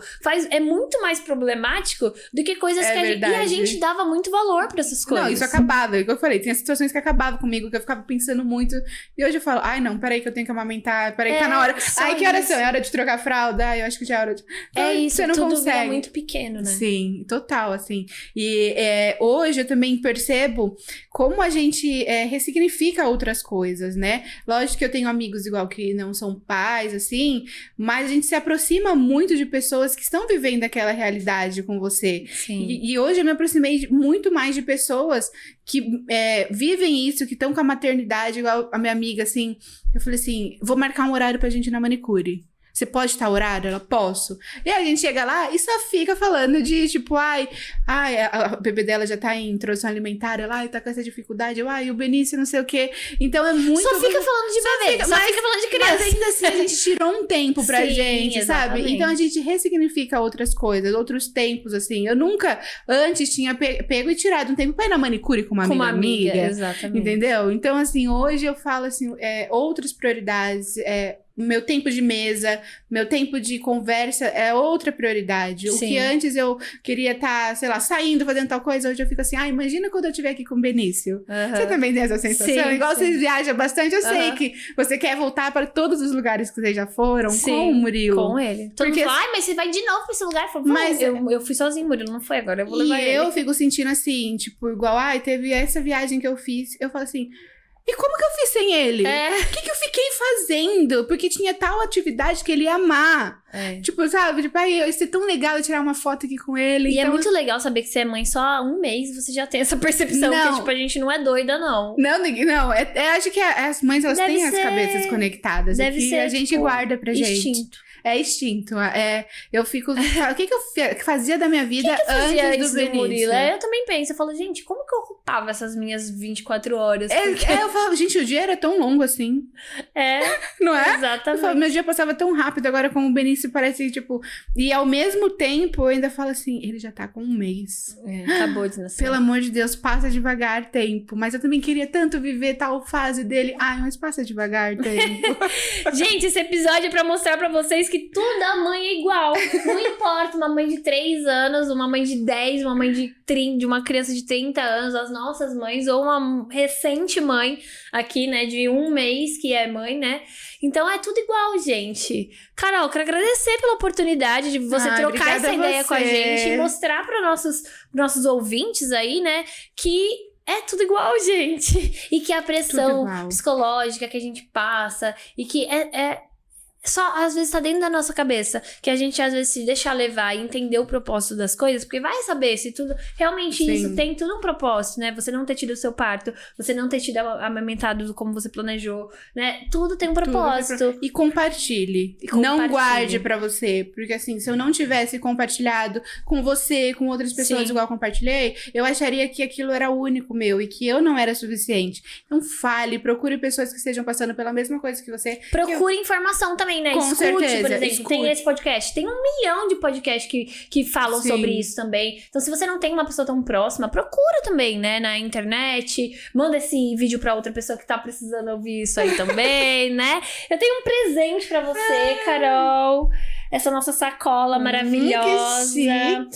é muito mais problemático do que coisas que e a gente dava muito valor pra essas coisas. Não, isso acabava, é o que eu falei, tinha situações que acabavam comigo, que eu ficava pensando muito, e hoje eu falo, ai não, peraí que eu tenho que amamentar, peraí que tá na hora, ai que horas são? É hora de trocar a fralda, ai eu acho que já é hora de... Isso, você não tudo consegue. vira muito pequeno, né? Sim, total, assim. E hoje eu também percebo como a gente ressignifica outras coisas, né? Lógico que eu tenho amigos igual que não são pais, assim, mas a gente se aproxima muito de pessoas que estão vivendo aquela realidade com você. Sim. E hoje eu me aproximei muito mais de pessoas que vivem isso, que estão com a maternidade, igual a minha amiga, assim. Eu falei assim, vou marcar um horário pra gente ir na manicure. Você pode estar horário? Ela, posso. E aí a gente chega lá e só fica falando de, tipo, a bebê dela já tá em introdução alimentar, ela, tá com essa dificuldade, o Benício não sei o quê. Então é muito... Só fica falando de bebê, só fica falando de criança. Mas ainda assim, a gente tirou um tempo pra gente, exatamente. sabe? Então a gente ressignifica outras coisas, outros tempos, assim. Eu nunca antes tinha pego e tirado um tempo pra ir na manicure com uma amiga. Exatamente. Entendeu? Então, assim, hoje eu falo, assim, outras prioridades, meu tempo de mesa, meu tempo de conversa é outra prioridade. O que antes eu queria estar, sei lá, saindo, fazendo tal coisa, hoje eu fico assim, imagina quando eu estiver aqui com o Benício. Você também tem essa sensação? Igual você viaja bastante, eu sei que você quer voltar para todos os lugares que vocês já foram com o Murilo. Com ele. Todo mundo fala, mas você vai de novo pra esse lugar? Mas eu fui sozinho, Murilo não foi, agora eu vou levar ele. E eu fico sentindo assim, tipo, igual, teve essa viagem que eu fiz, eu falo assim... E como que eu fiz sem ele? O que eu fiquei fazendo? Porque tinha tal atividade que ele ia amar. Tipo, sabe? Tipo, ia ser tão legal eu tirar uma foto aqui com ele. E então... é muito legal saber que você é mãe só há um mês. Você já tem essa percepção que, tipo, a gente não é doida, não. Não. Acho que as mães, elas têm as cabeças conectadas. Deve ser, a gente tipo, guarda pra gente. Instinto. É instinto. Eu fico... O que eu fazia da minha vida antes do Murilo? Eu também penso. Eu falo, gente, como que eu ocupava essas minhas 24 horas? Porque... eu falo, gente, o dia era tão longo assim. Não é? Exatamente. Eu falo, meu dia passava tão rápido. Agora com o Benício parece, tipo... E ao mesmo tempo, eu ainda falo assim, ele já tá com um mês. Acabou de nascer. Pelo amor de Deus, passa devagar tempo. Mas eu também queria tanto viver tal fase dele. Mas passa devagar tempo. Gente, esse episódio é pra mostrar pra vocês que toda mãe é igual. Não importa, uma mãe de 3 anos, uma mãe de 10, uma mãe de 30, de uma criança de 30 anos, as nossas mães, ou uma recente mãe aqui, né, de 1 mês que é mãe, né? Então é tudo igual, gente. Carol, quero agradecer pela oportunidade de você trocar essa ideia com a gente e mostrar para nossos ouvintes aí, né, que é tudo igual, gente. E que a pressão psicológica que a gente passa e que só, às vezes, tá dentro da nossa cabeça. Que a gente, às vezes, se deixar levar e entender o propósito das coisas. Porque vai saber se tudo... Realmente, isso tem tudo um propósito, né? Você não ter tido o seu parto. Você não ter tido amamentado como você planejou, né? Tudo tem um propósito. E compartilhe. Não guarde pra você. Porque, assim, se eu não tivesse compartilhado com você, com outras pessoas igual eu compartilhei, eu acharia que aquilo era único meu. E que eu não era suficiente. Então, fale. Procure pessoas que estejam passando pela mesma coisa que você. Procure informação também. Né? Com escute, certeza, por exemplo, tem esse podcast. Tem 1 milhão de podcasts que falam sobre isso também. Então, se você não tem uma pessoa tão próxima, procura também, né? Na internet. Manda esse vídeo pra outra pessoa que tá precisando ouvir isso aí também, né? Eu tenho um presente pra você, Carol. Essa nossa sacola maravilhosa.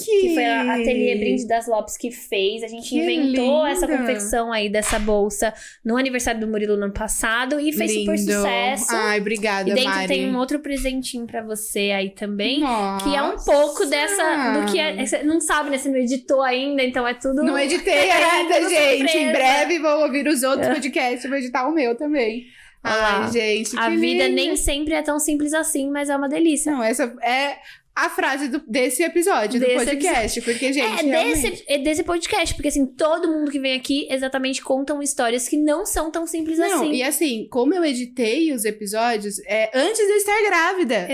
Que foi a Ateliê Brinde das Lopes que fez. A gente inventou essa confecção aí dessa bolsa no aniversário do Murilo no ano passado. E fez super sucesso. Ai, obrigada, e dentro Mari. tem um outro presentinho pra você aí também. Nossa. Que é um pouco do que você não sabe, né? Você não editou ainda, então é tudo... Não editei ainda, gente. Em breve vou ouvir os outros podcasts. Vou editar o meu também. Ai, gente, a vida nem sempre é tão simples assim, mas é uma delícia. Não, essa é a frase desse episódio, do podcast. Porque, gente, desse podcast. Porque, assim, todo mundo que vem aqui exatamente contam histórias que não são tão simples assim. E, assim, como eu editei os episódios, antes de eu estar grávida.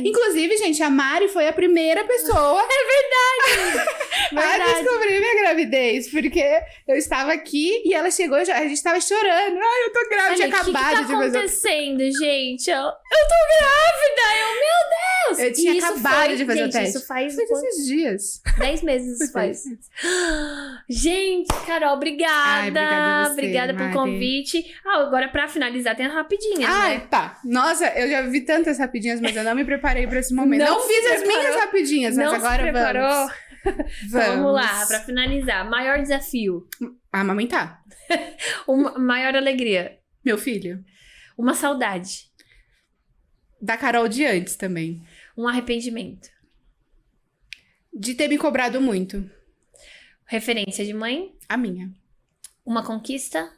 Inclusive, gente, a Mari foi a primeira pessoa... a descobrir minha gravidez. Porque eu estava aqui e ela chegou, a gente estava chorando. Ai, eu tô grávida, tinha acabado de fazer... O que tá acontecendo, gente? Eu tô grávida! Meu Deus! Deus! Eu tinha E isso acabado foi, de fazer o gente, teste. isso faz Foi esses dias. 10 meses isso faz. Gente, Carol, obrigada. Ai, obrigada a você, Obrigada pelo Mari. convite. Agora pra finalizar, tem as rapidinhas, Ai, né? tá. Nossa, eu já vi tantas rapidinhas, mas eu não me preparei pra esse momento. Não, fiz as preparou? minhas rapidinhas, mas Não agora se preparou? vamos. Vamos lá, pra finalizar. Maior desafio. Amamentar. Uma maior alegria. Meu filho. Uma saudade. Da Carol de antes também. Um arrependimento. De ter me cobrado muito. Referência de mãe. A minha. Uma conquista.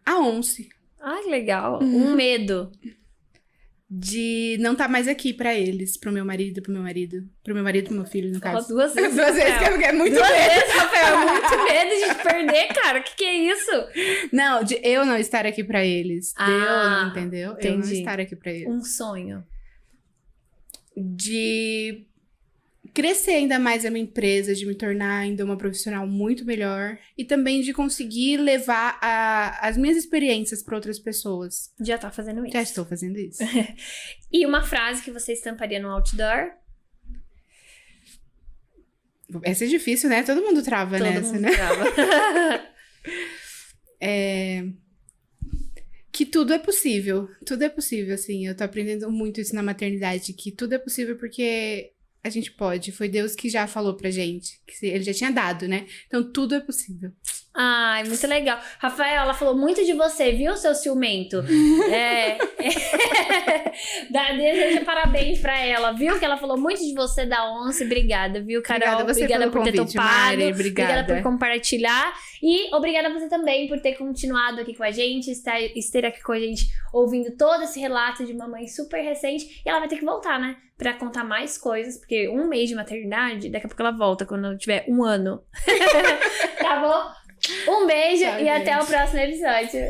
A Once. Ai, que legal. Um medo. De não estar mais aqui pra eles. Pro meu marido, pro meu filho, no Fala caso. duas vezes. Duas vezes, Rafael. que é muito Duas medo. vezes, Rafael. Muito medo de te perder, cara. Que é isso? Não, de eu não estar aqui pra eles. De eu Ah, não, entendeu? Eu não entendi. estar aqui pra eles. Um sonho. De crescer ainda mais a minha empresa, de me tornar ainda uma profissional muito melhor e também de conseguir levar as minhas experiências para outras pessoas. Já tá fazendo isso. Já estou fazendo isso. E uma frase que você estamparia no outdoor? Essa é difícil, né? Todo mundo trava Todo nessa, mundo né? trava. Que tudo é possível. Tudo é possível, assim. Eu tô aprendendo muito isso na maternidade, que tudo é possível porque a gente pode. Foi Deus que já falou pra gente. Que ele já tinha dado, né? Então tudo é possível. Ai, muito legal. Rafael, ela falou muito de você, viu, seu ciumento? Deseja parabéns pra ela, viu? Que ela falou muito de você da Once. Obrigada, viu, Carol? Obrigada você Obrigada pelo por ter convite, topado. Mari, obrigada. Por compartilhar. E obrigada a você também por ter continuado aqui com a gente, estar aqui com a gente ouvindo todo esse relato de uma mãe super recente. E ela vai ter que voltar, né? Pra contar mais coisas, porque 1 mês de maternidade, daqui a pouco ela volta, quando ela tiver 1 ano. Tá bom? Um beijo Tchau, e até gente. o próximo episódio.